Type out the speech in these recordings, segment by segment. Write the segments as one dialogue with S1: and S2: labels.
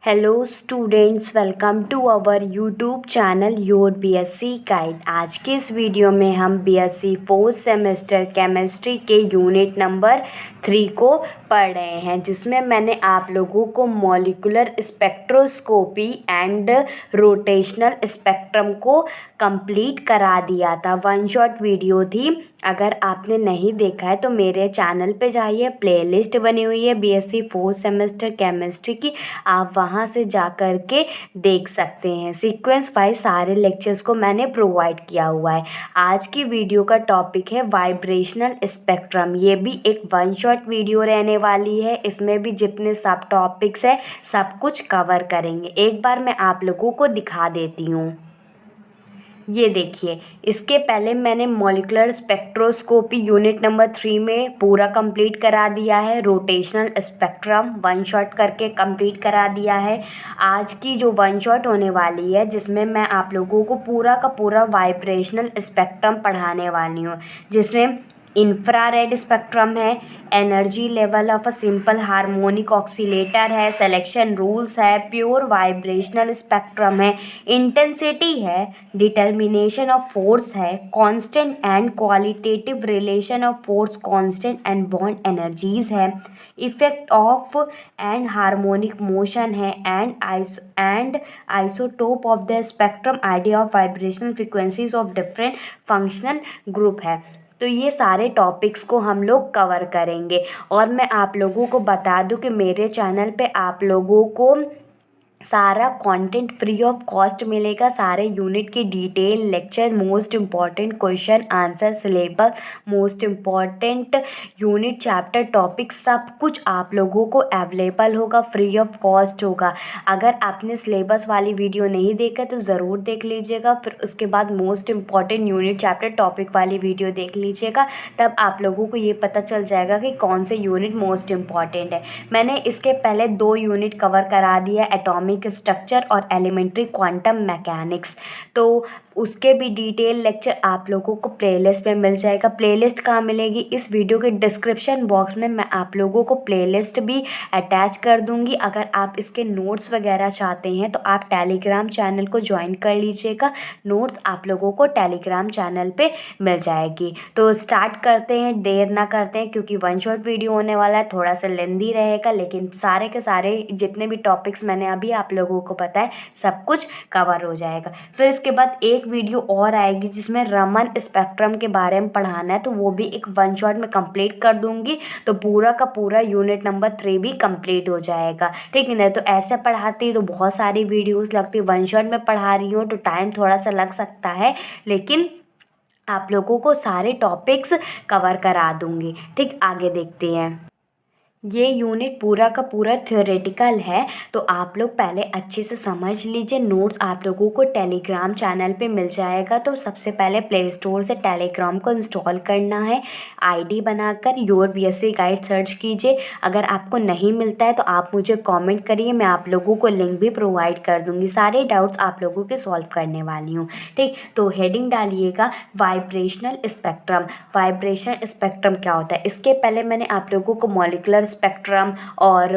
S1: Hello students, welcome to our YouTube channel your BSc guide. आज के इस video में हम बीएससी फोर्थ सेमेस्टर केमिस्ट्री के यूनिट नंबर 3 को पढ़ रहे हैं, जिसमें मैंने आप लोगों को molecular spectroscopy and rotational spectrum को कंप्लीट करा दिया था। वन शॉट वीडियो थी। अगर आपने नहीं देखा है तो मेरे चैनल पे जाइए, प्लेलिस्ट बनी हुई है बीएससी फोर्थ सेमेस्टर केमिस्ट्री की, आप वहाँ से जा कर के देख सकते हैं। सीक्वेंस वाइज सारे लेक्चर्स को मैंने प्रोवाइड किया हुआ है। आज की वीडियो का टॉपिक है वाइब्रेशनल स्पेक्ट्रम। ये भी एक वन शॉट वीडियो रहने वाली है। इसमें भी जितने सब टॉपिक्स है सब कुछ कवर करेंगे। एक बार मैं आप लोगों को दिखा देती हूँ। ये देखिए, इसके पहले मैंने मॉलिक्यूलर स्पेक्ट्रोस्कोपी यूनिट नंबर 3 में पूरा कंप्लीट करा दिया है। रोटेशनल स्पेक्ट्रम वन शॉट करके कंप्लीट करा दिया है। आज की जो वन शॉट होने वाली है, जिसमें मैं आप लोगों को पूरा का पूरा वाइब्रेशनल स्पेक्ट्रम पढ़ाने वाली हूँ, जिसमें इंफ्रारेड स्पेक्ट्रम है, energy level of a simple harmonic oscillator है, सिलेक्शन रूल्स है, प्योर वाइब्रेशनल स्पेक्ट्रम है, इंटेंसिटी है, डिटर्मिनेशन ऑफ फोर्स है, constant and qualitative relation of force constant and bond energies है, effect of anharmonic motion है, and isotope of the spectrum, idea of vibrational frequencies of different functional group है। तो ये सारे topics को हम लोग कवर करेंगे। और मैं आप लोगों को बता दूं कि मेरे चैनल पे आप लोगों को सारा कंटेंट फ्री ऑफ कॉस्ट मिलेगा। सारे यूनिट की detail lecture, most important question answer, syllabus, most important unit chapter topic, सब कुछ आप लोगों को अवेलेबल होगा, फ्री ऑफ कॉस्ट होगा। अगर आपने सिलेबस वाली वीडियो नहीं देखा तो ज़रूर देख लीजिएगा, फिर उसके बाद most important unit chapter topic वाली वीडियो देख लीजिएगा। तब आप लोगों को ये पता चल जाएगा कि कौन से यूनिट मोस्ट इम्पॉर्टेंट है। मैंने इसके पहले 2 यूनिट कवर करा दिया, एटॉमिक स्ट्रक्चर और एलिमेंट्री क्वांटम मैकेनिक्स। तो उसके भी डिटेल लेक्चर आप लोगों को प्लेलिस्ट में मिल जाएगा। प्लेलिस्ट कहाँ मिलेगी? इस वीडियो के डिस्क्रिप्शन बॉक्स में मैं आप लोगों को प्लेलिस्ट भी अटैच कर दूंगी। अगर आप इसके नोट्स वगैरह चाहते हैं तो आप टेलीग्राम चैनल को ज्वाइन कर लीजिएगा। नोट्स आप लोगों को टेलीग्राम चैनल पे मिल जाएगी। तो स्टार्ट करते हैं, देर ना करते हैं, क्योंकि वन शॉट वीडियो होने वाला है, थोड़ा सा लेंदी रहेगा, लेकिन सारे के सारे जितने भी टॉपिक्स मैंने अभी आप लोगों को बताया सब कुछ कवर हो जाएगा। फिर इसके बाद एक वीडियो और आएगी जिसमें रमन स्पेक्ट्रम के बारे में पढ़ाना है, तो वो भी एक वन शॉट में कंप्लीट कर दूंगी। तो पूरा का पूरा यूनिट नंबर 3 भी कंप्लीट हो जाएगा, ठीक है ना? तो ऐसे पढ़ाती तो बहुत सारी वीडियोस लगती, वन शॉट में पढ़ा रही हूँ तो टाइम थोड़ा सा लग सकता है, लेकिन आप लोगों को सारे टॉपिक्स कवर करा दूंगी। ठीक, आगे देखते हैं। ये यूनिट पूरा का पूरा थ्योरेटिकल है, तो आप लोग पहले अच्छे से समझ लीजिए। नोट्स आप लोगों को टेलीग्राम चैनल पे मिल जाएगा। तो सबसे पहले प्ले स्टोर से टेलीग्राम को इंस्टॉल करना है। आईडी बनाकर योर बीएससी गाइड सर्च कीजिए। अगर आपको नहीं मिलता है तो आप मुझे कमेंट करिए, मैं आप लोगों को लिंक भी प्रोवाइड कर दूँगी। सारे डाउट्स आप लोगों के सॉल्व करने वाली हूँ, ठीक। तो हेडिंग डालिएगा वाइब्रेशनल स्पेक्ट्रम। वाइब्रेशनल स्पेक्ट्रम क्या होता है? इसके पहले मैंने आप लोगों को मॉलिक्यूलर स्पेक्ट्रम और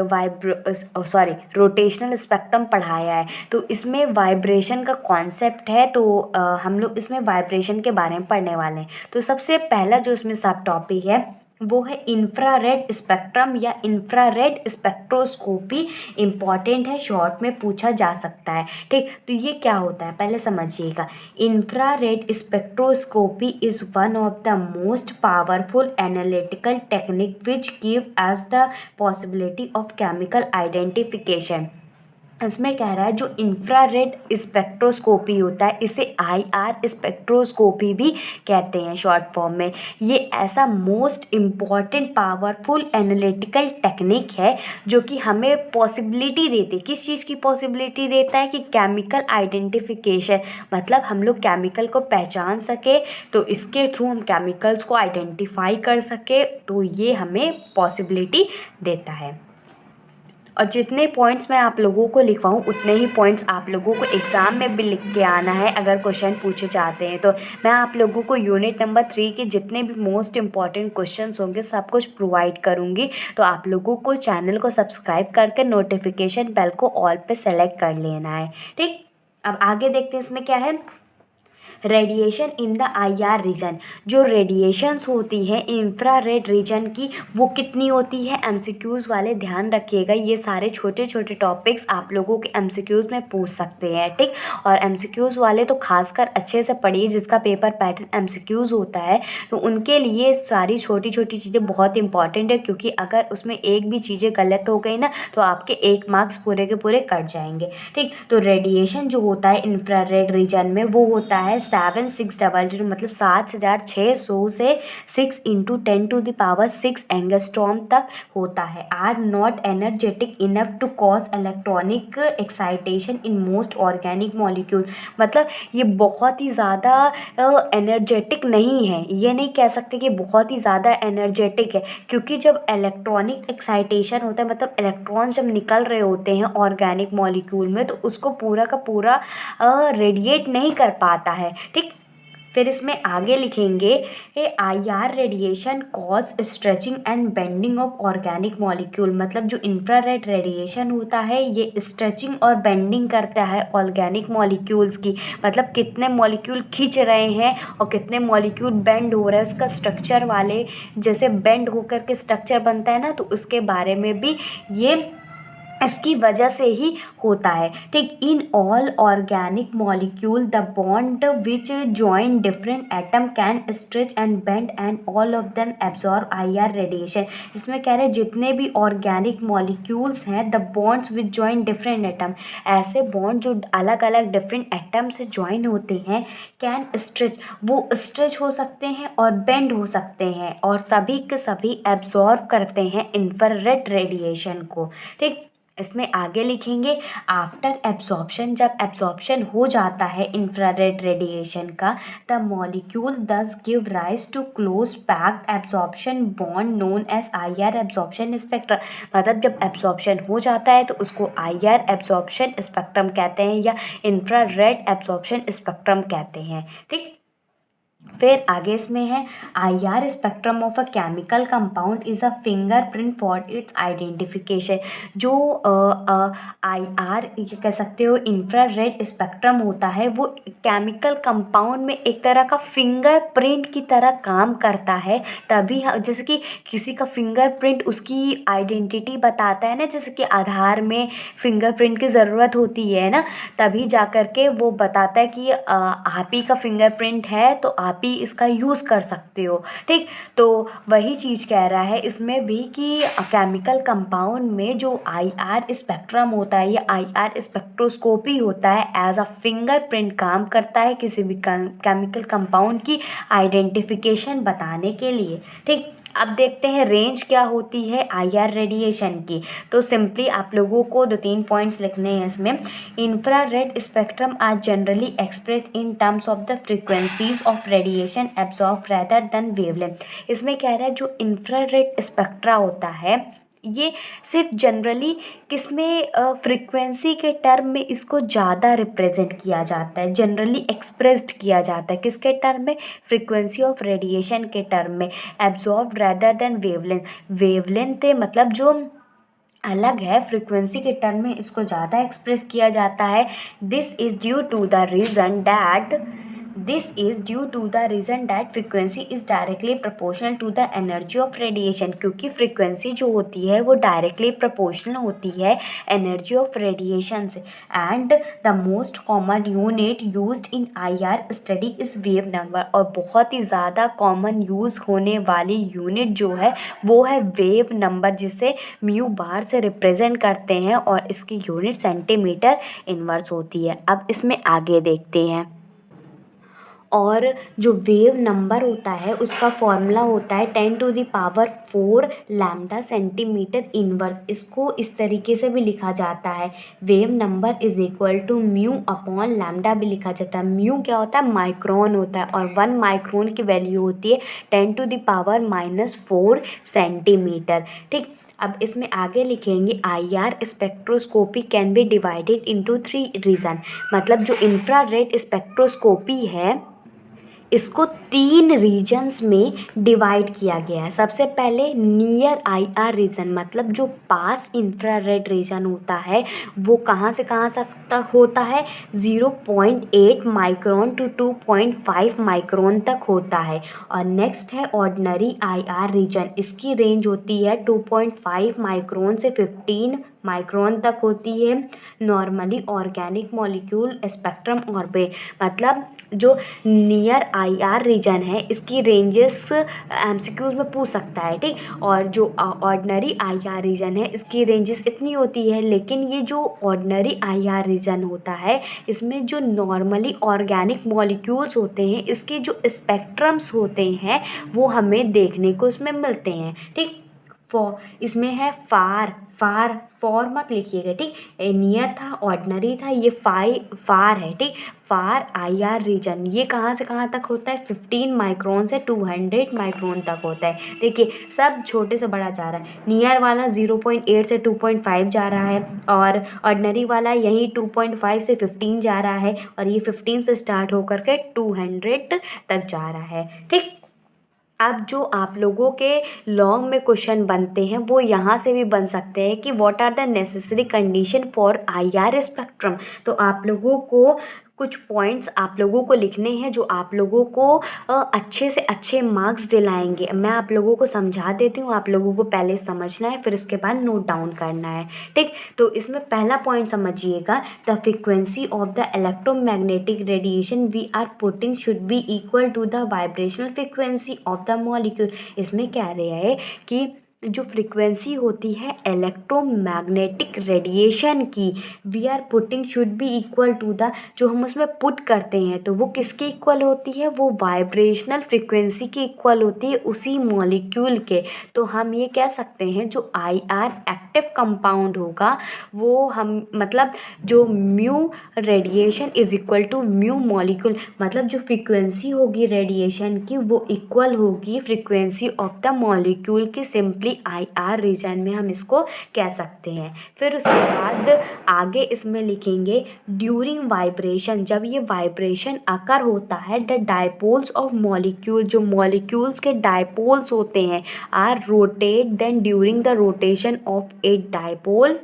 S1: रोटेशनल स्पेक्ट्रम पढ़ाया है। तो इसमें वाइब्रेशन का कॉन्सेप्ट है, तो हम लोग इसमें वाइब्रेशन के बारे में पढ़ने वाले हैं। तो सबसे पहला जो इसमें सब टॉपिक है वो है इंफ्रारेड स्पेक्ट्रम या इंफ्रारेड स्पेक्ट्रोस्कोपी। इम्पॉर्टेंट है, शॉर्ट में पूछा जा सकता है, ठीक। तो ये क्या होता है पहले समझिएगा। Infrared spectroscopy is one of the most powerful analytical technique which give us the possibility of chemical identification. इसमें कह रहा है जो इंफ्रारेड स्पेक्ट्रोस्कोपी होता है, इसे आईआर स्पेक्ट्रोस्कोपी भी कहते हैं शॉर्ट फॉर्म में। ये ऐसा most important powerful analytical technique है जो कि हमें पॉसिबिलिटी देती है। किस चीज़ की पॉसिबिलिटी देता है? कि केमिकल आइडेंटिफिकेशन, मतलब हम लोग केमिकल को पहचान सके, तो इसके थ्रू हम केमिकल्स को आइडेंटिफाई कर सके, तो ये हमें पॉसिबिलिटी देता है। और जितने पॉइंट्स मैं आप लोगों को लिखवाऊँ उतने ही पॉइंट्स आप लोगों को एग्ज़ाम में भी लिख के आना है अगर क्वेश्चन पूछे जाते हैं तो। मैं आप लोगों को यूनिट नंबर 3 के जितने भी मोस्ट इंपॉर्टेंट क्वेश्चंस होंगे सब कुछ प्रोवाइड करूँगी। तो आप लोगों को चैनल को सब्सक्राइब करके नोटिफिकेशन बेल को ऑल पे सेलेक्ट कर लेना है। ठीक, अब आगे देखते हैं इसमें क्या है। Radiation in the IR region, जो रेडिएशंस होती हैं इंफ्रारेड रीजन की वो कितनी होती है, MCQs वाले ध्यान रखिएगा। ये सारे छोटे छोटे टॉपिक्स आप लोगों के MCQs में पूछ सकते हैं। ठीक, और MCQs वाले तो खासकर अच्छे से पढ़िए, जिसका पेपर पैटर्न MCQs होता है तो उनके लिए सारी छोटी छोटी चीज़ें बहुत इंपॉर्टेंट है, क्योंकि अगर उसमें एक भी चीज़ें गलत हो गई ना तो आपके 1 मार्क्स पूरे के पूरे कट जाएंगे। ठीक, तो रेडिएशन जो होता है इंफ्रारेड रीजन में वो होता है 7600, मतलब 7600 से 6 × 10⁻6 एंगस्ट्रॉम तक होता है। Are not energetic enough to cause electronic excitation in most organic molecule, मतलब ये बहुत ही ज़्यादा एनर्जेटिक नहीं है। ये नहीं कह सकते कि बहुत ही ज़्यादा एनर्जेटिक है, क्योंकि जब इलेक्ट्रॉनिक एक्साइटेशन होता है मतलब इलेक्ट्रॉन्स जब निकल रहे होते हैं ऑर्गेनिक मॉलिक्यूल में तो उसको पूरा का पूरा रेडिएट नहीं कर पाता है। ठीक, फिर इसमें आगे लिखेंगे IR radiation cause stretching and bending of organic molecule, मतलब जो इंफ्रारेड रेडिएशन होता है ये स्ट्रेचिंग और बेंडिंग करता है ऑर्गेनिक मॉलिक्यूल्स की, मतलब कितने मॉलिक्यूल खींच रहे हैं और कितने मॉलिक्यूल बेंड हो रहे हैं, उसका स्ट्रक्चर वाले जैसे बेंड होकर के स्ट्रक्चर बनता है ना, तो उसके बारे में भी ये इसकी वजह से ही होता है। ठीक, in all organic molecule the bond which join different atom can stretch and bend and all of them absorb IR radiation. इसमें कह रहे हैं जितने भी ऑर्गेनिक मॉलिक्यूल्स हैं the bonds which join different atom, ऐसे बॉन्ड जो अलग अलग डिफरेंट एटम से ज्वाइन होते हैं, कैन स्ट्रेच, वो स्ट्रेच हो सकते हैं और बेंड हो सकते हैं और सभी के सभी एब्जॉर्ब करते हैं इंफ्रारेड रेडिएशन को। ठीक, इसमें आगे लिखेंगे आफ्टर एब्जॉर्प्शन, जब एब्जॉर्प्शन हो जाता है इंफ्रारेड रेडिएशन का, the molecule thus give rise to close packed absorption bond known as IR absorption spectrum, मतलब जब एब्जॉर्प्शन हो जाता है तो उसको IR एब्जॉर्प्शन स्पेक्ट्रम कहते हैं या इंफ्रारेड एब्जॉर्प्शन स्पेक्ट्रम कहते हैं। ठीक, फिर आगे इसमें है IR spectrum of a chemical compound is a fingerprint for its identification, जो IR ये कह सकते हो इंफ्रारेड स्पेक्ट्रम होता है वो केमिकल कंपाउंड में एक तरह का फिंगरप्रिंट की तरह काम करता है। तभी जैसे कि किसी का फिंगरप्रिंट उसकी आइडेंटिटी बताता है ना, जैसे कि आधार में फिंगरप्रिंट की ज़रूरत होती है ना, तभी जा कर के वो बताता है कि आप ही का फिंगरप्रिंट है तो आप ही इसका यूज़ कर सकते हो। ठीक, तो वही चीज़ कह रहा है इसमें भी कि केमिकल कंपाउंड में जो IR स्पेक्ट्रम होता है या IR स्पेक्ट्रोस्कोपी होता है एज अ फिंगरप्रिंट काम करता है किसी भी केमिकल कंपाउंड की आइडेंटिफिकेशन बताने के लिए। ठीक, अब देखते हैं रेंज क्या होती है IR रेडिएशन की। तो सिंपली आप लोगों को 2-3 पॉइंट्स लिखने हैं इसमें। Infrared spectrum are generally express in terms of the frequencies of radiation absorb rather than wavelength. इसमें कह रहा है जो इंफ्रारेड स्पेक्ट्रा होता है ये सिर्फ जनरली किसमें फ्रीक्वेंसी के टर्म में इसको ज़्यादा रिप्रेजेंट किया जाता है, जनरली एक्सप्रेस्ड किया जाता है किसके टर्म में, फ्रीक्वेंसी ऑफ रेडिएशन के टर्म में, absorb rather than wavelength. Wavelength मतलब जो अलग है, फ्रीक्वेंसी के टर्म में इसको ज़्यादा एक्सप्रेस किया जाता है। This is due to the reason that frequency is directly proportional to the energy of radiation, क्योंकि फ्रीक्वेंसी जो होती है वो डायरेक्टली प्रोपोर्शनल होती है एनर्जी ऑफ रेडिएशन से। And the most common unit used in IR study is wave number, और बहुत ही ज़्यादा कॉमन यूज़ होने वाली यूनिट जो है वो है वेव नंबर, जिसे म्यू बार से रिप्रेजेंट करते हैं और इसकी यूनिट सेंटीमीटर इनवर्स होती है। अब इसमें आगे देखते हैं। और जो वेव नंबर होता है उसका फॉर्मूला होता है 10⁴ लैम्डा सेंटीमीटर इनवर्स। इसको इस तरीके से भी लिखा जाता है, wave number is equal to mu upon lambda भी लिखा जाता है। म्यू क्या होता है, माइक्रोन होता है, और 1 माइक्रोन की वैल्यू होती है 10⁻⁻⁴ सेंटीमीटर। ठीक, अब इसमें आगे लिखेंगे IR spectroscopy can be divided into 3 region. मतलब जो इंफ्रारेड स्पेक्ट्रोस्कोपी है इसको 3 रीजन्स में डिवाइड किया गया है। सबसे पहले नियर IR रीजन, मतलब जो पास इंफ्रारेड रीजन होता है वो कहाँ से कहाँ तक होता है, 0.8 माइक्रोन टू 2.5 माइक्रोन तक होता है। और नेक्स्ट है ऑर्डिनरी IR रीजन, इसकी रेंज होती है 2.5 माइक्रोन से 15 माइक्रोन तक होती है। Normally organic molecule spectrum orbit, मतलब जो नियर IR रीजन है इसकी रेंजेस MCQs में पूछ सकता है, ठीक। और जो ऑर्डिनरी IR रीजन है इसकी रेंजेस इतनी होती है, लेकिन ये जो ऑर्डिनरी IR रीजन होता है इसमें जो नॉर्मली ऑर्गेनिक मॉलिक्यूल्स होते हैं इसके जो स्पेक्ट्रम्स होते हैं वो हमें देखने को इसमें मिलते हैं, ठीक। इसमें है फॉर मत लिखिएगा, ठीक। नियर था, ऑर्डिनरी था, ये फार है, ठीक। फार IR रीजन ये कहाँ से कहाँ तक होता है, 15 माइक्रोन से 200 माइक्रोन तक होता है। देखिए सब छोटे से बड़ा जा रहा है, नियर वाला 0.8 से 2.5 जा रहा है, और ऑर्डिनरी वाला यही 2.5 से 15 जा रहा है, और ये 15 से स्टार्ट होकर के 200 तक जा रहा है, ठीक। अब जो आप लोगों के लॉन्ग में क्वेश्चन बनते हैं वो यहाँ से भी बन सकते हैं कि what are the necessary condition for IR spectrum. तो आप लोगों को कुछ पॉइंट्स आप लोगों को लिखने हैं जो आप लोगों को अच्छे से अच्छे मार्क्स दिलाएंगे। मैं आप लोगों को समझा देती हूँ, आप लोगों को पहले समझना है फिर उसके बाद नोट डाउन करना है, ठीक। तो इसमें पहला पॉइंट समझिएगा, the frequency of the electromagnetic radiation we are putting should be equal to the vibrational frequency of the molecule. इसमें कह रहे हैं कि जो फ्रीक्वेंसी होती है इलेक्ट्रोमैग्नेटिक रेडिएशन की, we are putting should be equal to the, जो हम उसमें पुट करते हैं तो वो किसके इक्वल होती है, वो वाइब्रेशनल फ्रीक्वेंसी की इक्वल होती है उसी मॉलिक्यूल के। तो हम ये कह सकते हैं जो IR एक्टिव कंपाउंड होगा वो हम मतलब जो mu radiation is equal to mu molecule, मतलब जो फ्रीक्वेंसी होगी रेडिएशन की वो इक्वल होगी फ्रीक्वेंसी ऑफ द मॉलिक्यूल की। सिंपली IR रीजन में हम इसको कह सकते हैं। फिर उसके बाद आगे इसमें लिखेंगे ड्यूरिंग वाइब्रेशन, जब ये वाइब्रेशन अकर होता है द डायपोल्स ऑफ मॉलिक्यूल, जो मॉलिक्यूल्स के डायपोल्स होते हैं are rotate, then during the rotation of a dipole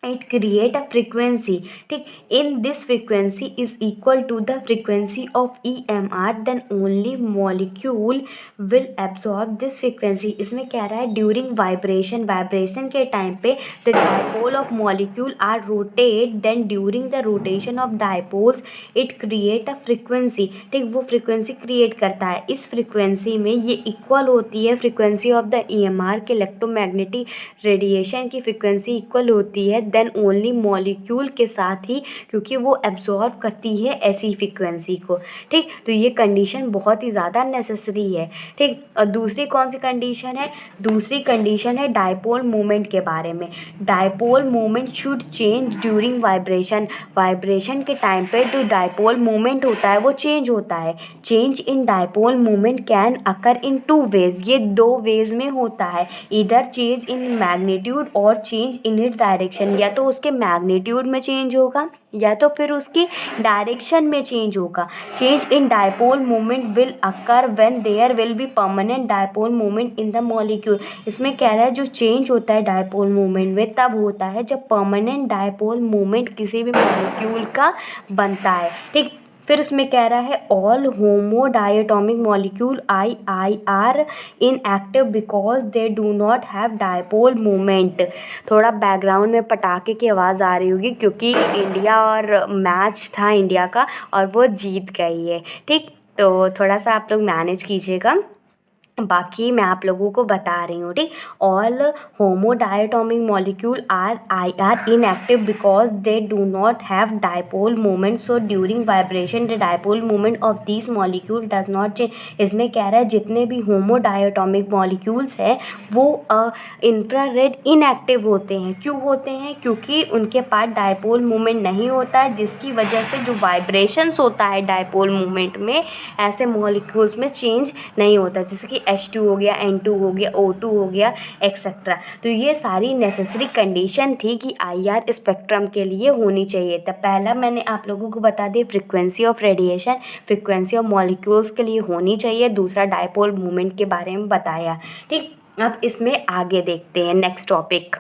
S1: it create a frequency, ठीक। in this frequency is equal to the frequency of EMR, then only molecule will absorb this frequency। इसमें कह रहा है during vibration, vibration के time पे the dipole of molecule are rotate, then during the rotation of dipoles it create a frequency, ठीक। वो frequency create करता है, इस फ्रीक्वेंसी में ये इक्वल होती है फ्रीक्वेंसी ऑफ द EMR के इलेक्ट्रोमैग्नेटिक रेडिएशन की फ्रीक्वेंसी इक्वल होती है देन ओनली मॉलिक्यूल के साथ ही, क्योंकि वो एब्जॉर्व करती है ऐसी फ्रीक्वेंसी को, ठीक। तो ये कंडीशन बहुत ही ज़्यादा नेसेसरी है, ठीक। और दूसरी कौन सी कंडीशन है, दूसरी कंडीशन है डायपोल मोमेंट के बारे में। Dipole moment should change during vibration, vibration के टाइम पे जो डायपोल मोमेंट होता है वो चेंज होता है। Change in dipole moment can occur in 2 ways, ये 2 वेज में होता है, इधर चेंज इन मैग्नीट्यूड और चेंज इन इट डायरेक्शन, या तो उसके मैग्नीट्यूड में चेंज होगा या तो फिर उसकी डायरेक्शन में चेंज होगा। Change in dipole moment will occur when there will be permanent dipole moment in the molecule. इसमें कह रहा है जो चेंज होता है डायपोल मोमेंट में तब होता है जब परमानेंट डायपोल मोमेंट किसी भी मॉलिक्यूल का बनता है, ठीक। फिर उसमें कह रहा है all homodiatomic molecule are inactive because they do not have dipole moment. थोड़ा बैकग्राउंड में पटाखे की आवाज़ आ रही होगी क्योंकि इंडिया और मैच था इंडिया का और वो जीत गई है, ठीक। तो थोड़ा सा आप लोग मैनेज कीजिएगा, बाकी मैं आप लोगों को बता रही हूँ, ठीक। All homodiatomic molecule are inactive because they do not have dipole moment, so during vibration the dipole moment of this molecule does not change. इसमें कह रहा है जितने भी होमोडायटोमिक मॉलिक्यूल्स हैं वो इंफ्रारेड इनएक्टिव होते हैं। क्यों होते हैं, क्योंकि उनके पास डायपोल मोमेंट नहीं होता है, जिसकी वजह से जो वाइब्रेशंस होता है डायपोल मोमेंट में ऐसे मॉलिक्यूल्स में चेंज नहीं होता। जैसे कि H2 हो गया, N2 हो गया, O2 हो गया, एक्सेट्रा। तो ये सारी नेसेसरी कंडीशन थी कि IR स्पेक्ट्रम के लिए होनी चाहिए। तब पहला मैंने आप लोगों को बता दिया frequency of radiation, frequency of molecules के लिए होनी चाहिए। दूसरा डायपोल मूवमेंट के बारे में बताया। ठीक, अब इसमें आगे देखते हैं नेक्स्ट टॉपिक।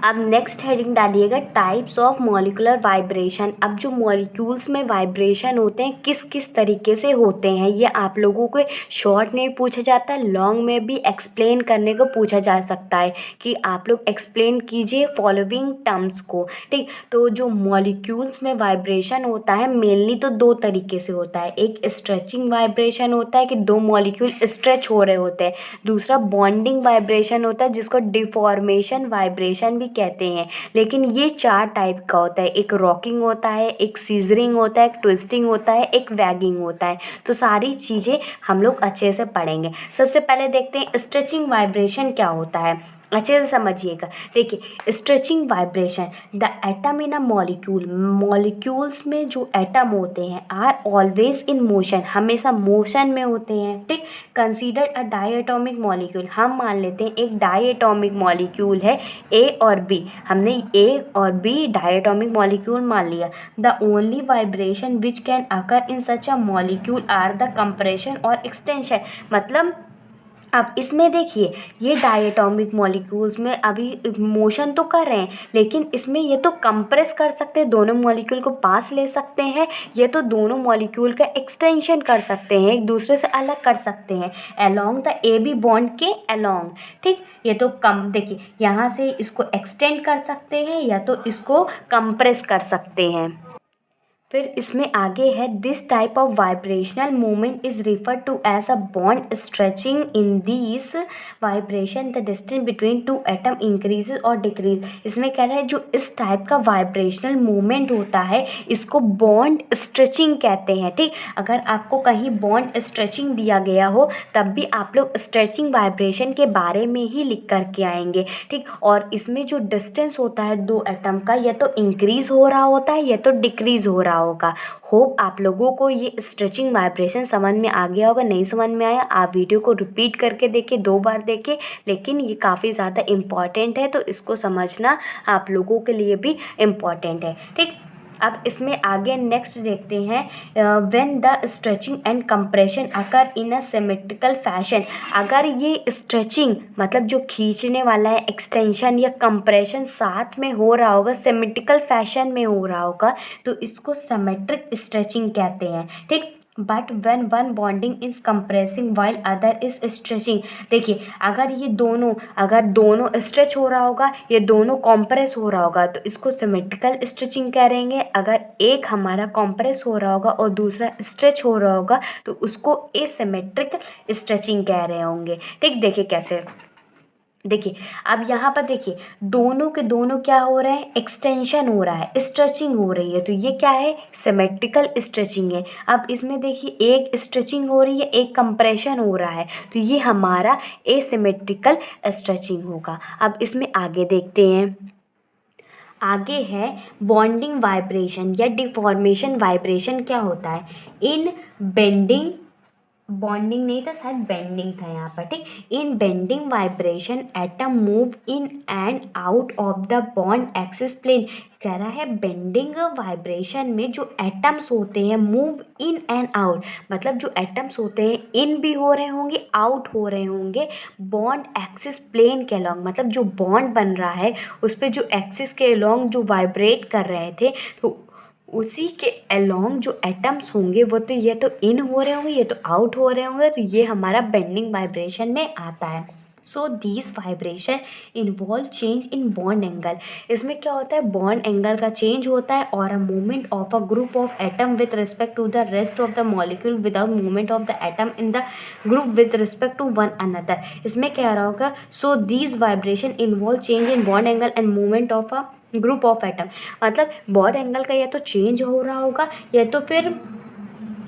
S1: अब नेक्स्ट हेडिंग डालिएगा टाइप्स ऑफ मॉलिकुलर वाइब्रेशन। अब जो मॉलिक्यूल्स में वाइब्रेशन होते हैं किस किस तरीके से होते हैं, ये आप लोगों को शॉर्ट में पूछा जाता है, लॉन्ग में भी एक्सप्लेन करने को पूछा जा सकता है कि आप लोग एक्सप्लेन कीजिए फॉलोइंग टर्म्स को। ठीक, तो जो मॉलिक्यूल्स में वाइब्रेशन होता है मेनली तो दो तरीके से होता है। एक स्ट्रेचिंग वाइब्रेशन होता है कि दो मॉलिक्यूल स्ट्रेच हो रहे होते हैं। दूसरा बॉन्डिंग वाइब्रेशन होता है जिसको डिफॉर्मेशन वाइब्रेशन भी कहते हैं। लेकिन ये चार टाइप का होता है, एक रॉकिंग होता है, एक सीजरिंग होता है, एक ट्विस्टिंग होता है, एक वैगिंग होता है। तो सारी चीज़ें हम लोग अच्छे से पढ़ेंगे। सबसे पहले देखते हैं स्ट्रेचिंग वाइब्रेशन क्या होता है, अच्छे से समझिएगा। देखिए stretching vibration, the atom in a molecule, molecules में जो एटम होते हैं आर ऑलवेज इन मोशन, हमेशा मोशन में होते हैं। ठीक, कंसीडर अ डायटोमिक मॉलिक्यूल, हम मान लेते हैं एक डायटोमिक मॉलिक्यूल है ए और बी, हमने ए और बी डायटोमिक मॉलिक्यूल मान लिया। The only vibration which can occur in such a molecule are the compression और एक्सटेंशन। मतलब अब इसमें देखिए ये डायटोमिक मॉलिक्यूल्स में अभी मोशन तो कर रहे हैं, लेकिन इसमें ये तो कंप्रेस कर सकते हैं, दोनों मॉलिक्यूल को पास ले सकते हैं, ये तो दोनों मॉलिक्यूल का एक्सटेंशन कर सकते हैं, एक दूसरे से अलग कर सकते हैं along the A B bond के अलोंग। ठीक, ये तो कम देखिए यहाँ से इसको एक्सटेंड कर सकते हैं या तो इसको कंप्रेस कर सकते हैं। फिर इसमें आगे है this type of vibrational movement is refer to as a bond stretching. In this vibration the distance between two atom increases और डिक्रीज। इसमें कह रहा है जो इस टाइप का वाइब्रेशनल मूवमेंट होता है इसको बॉन्ड स्ट्रेचिंग कहते हैं। ठीक, अगर आपको कहीं बॉन्ड स्ट्रेचिंग दिया गया हो तब भी आप लोग स्ट्रेचिंग वाइब्रेशन के बारे में ही लिख करके आएंगे। ठीक, और इसमें जो डिस्टेंस होता है दो एटम का या तो इंक्रीज हो रहा होता है या तो डिक्रीज हो रहा होगा। होप आप लोगों को ये स्ट्रेचिंग वाइब्रेशन समझ में आ गया होगा। नहीं समझ में आया आप वीडियो को रिपीट करके देखिए, 2 बार देखिए, लेकिन ये काफ़ी ज़्यादा इम्पॉर्टेंट है तो इसको समझना आप लोगों के लिए भी इम्पॉर्टेंट है। ठीक, अब इसमें आगे नेक्स्ट देखते हैं when the stretching and compression occur in a symmetrical fashion. अगर ये स्ट्रेचिंग मतलब जो खींचने वाला है एक्सटेंशन या कंप्रेशन साथ में हो रहा होगा, सिमेट्रिकल फैशन में हो रहा होगा, तो इसको सिमेट्रिक स्ट्रेचिंग कहते हैं। ठीक, but when one bonding is compressing while other is stretching. देखिए अगर दोनों स्ट्रेच हो रहा होगा ये दोनों कॉम्प्रेस हो रहा होगा तो इसको सिमेट्रिकल स्ट्रेचिंग करेंगे। अगर एक हमारा कॉम्प्रेस हो रहा होगा और दूसरा स्ट्रेच हो रहा होगा तो उसको एसिमेट्रिक स्ट्रेचिंग कह रहे होंगे। ठीक, देखिए कैसे, देखिए अब यहाँ पर देखिए दोनों के दोनों क्या हो रहे हैं, एक्सटेंशन हो रहा है, स्ट्रेचिंग हो रही है, तो ये क्या है, सिमेट्रिकल स्ट्रेचिंग है। अब इसमें देखिए एक स्ट्रेचिंग हो रही है एक कंप्रेशन हो रहा है, तो ये हमारा एसिमेट्रिकल स्ट्रेचिंग होगा। अब इसमें आगे देखते हैं, आगे है बॉन्डिंग वाइब्रेशन या डिफॉर्मेशन वाइब्रेशन क्या होता है। इन बेंडिंग, बॉन्डिंग नहीं था शायद बेंडिंग था यहाँ पर। ठीक, in bending vibration atom move in and out of the bond axis plane. कह रहा है बेंडिंग वाइब्रेशन में जो एटम्स होते हैं मूव इन एंड आउट, मतलब जो एटम्स होते हैं इन भी हो रहे होंगे आउट हो रहे होंगे बॉन्ड एक्सिस प्लेन के अलॉन्ग। मतलब जो बॉन्ड बन रहा है उस पर जो एक्सिस के अलॉन्ग जो वाइब्रेट कर रहे थे तो उसी के अलोंग जो एटम्स होंगे वो तो ये तो इन हो रहे होंगे ये तो आउट हो रहे होंगे, तो ये हमारा बेंडिंग वाइब्रेशन में आता है। सो these vibration involve change in bond angle. इसमें क्या होता है, बॉन्ड एंगल का चेंज होता है और a movement of a group of atom with respect to the rest of the molecule without movement of the atom in the group with respect to one another. इसमें क्या रहा होगा, so these vibration involve change in bond angle and movement of a group of atom. मतलब bond angle का या तो change हो रहा होगा या तो फिर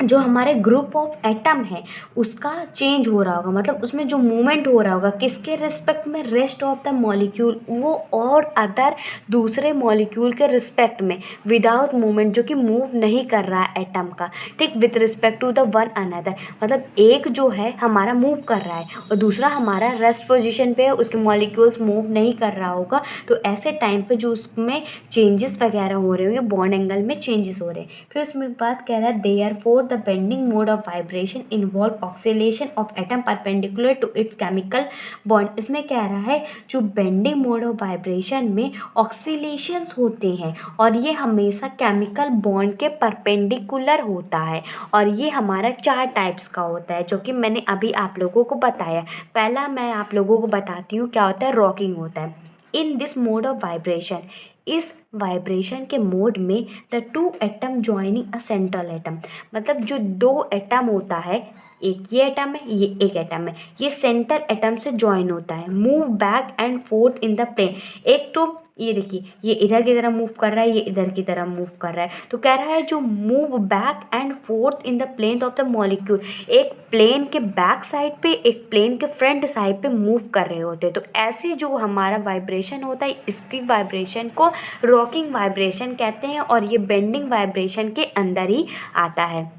S1: जो हमारे ग्रुप ऑफ एटम है उसका चेंज हो रहा होगा, मतलब उसमें जो मूवमेंट हो रहा होगा किसके रिस्पेक्ट में, रेस्ट ऑफ द मॉलिक्यूल, वो और अदर दूसरे मॉलिक्यूल के रिस्पेक्ट में विदाउट मूवमेंट, जो कि मूव नहीं कर रहा है एटम का, ठीक, with respect to the one another. मतलब एक जो है हमारा मूव कर रहा है और दूसरा हमारा रेस्ट पोजिशन पे है, उसके मॉलिक्यूल्स मूव नहीं कर रहा होगा, तो ऐसे टाइम पे जो उसमें चेंजेस वगैरह हो रहे होंगे, बॉन्ड एंगल में चेंजेस हो रहे हैं। फिर उसमें बात कह रहा है therefore the bending mode of vibration involve oscillation of atom perpendicular to its chemical bond. इसमें कह रहा है जो बेंडिंग मोड ऑफ वाइब्रेशन में ऑक्सीलेशंस होते हैं और ये हमेशा केमिकल बॉन्ड के परपेंडिकुलर होता है, और ये हमारा 4 टाइप्स का होता है जो कि मैंने अभी आप लोगों को बताया। पहला मैं आप लोगों को बताती हूँ क्या होता है, रॉकिंग होता है। In this mode of vibration, इस वाइब्रेशन के मोड में the 2 atom joining a central atom, मतलब जो 2 एटम होता है, एक ये एटम है, ये एक एटम है, ये सेंटर एटम से ज्वाइन होता है, move back and forth in the plane. एक तो ये देखिए, ये इधर की तरह मूव कर रहा है, ये इधर की तरह मूव कर रहा है, तो कह रहा है जो move back and forth in the plane of the molecule, एक प्लेन के बैक साइड पे एक प्लेन के फ्रंट साइड पे मूव कर रहे होते हैं। तो ऐसे जो हमारा वाइब्रेशन होता है, इसकी वाइब्रेशन को रॉकिंग वाइब्रेशन कहते हैं और ये बेंडिंग वाइब्रेशन के अंदर ही आता है।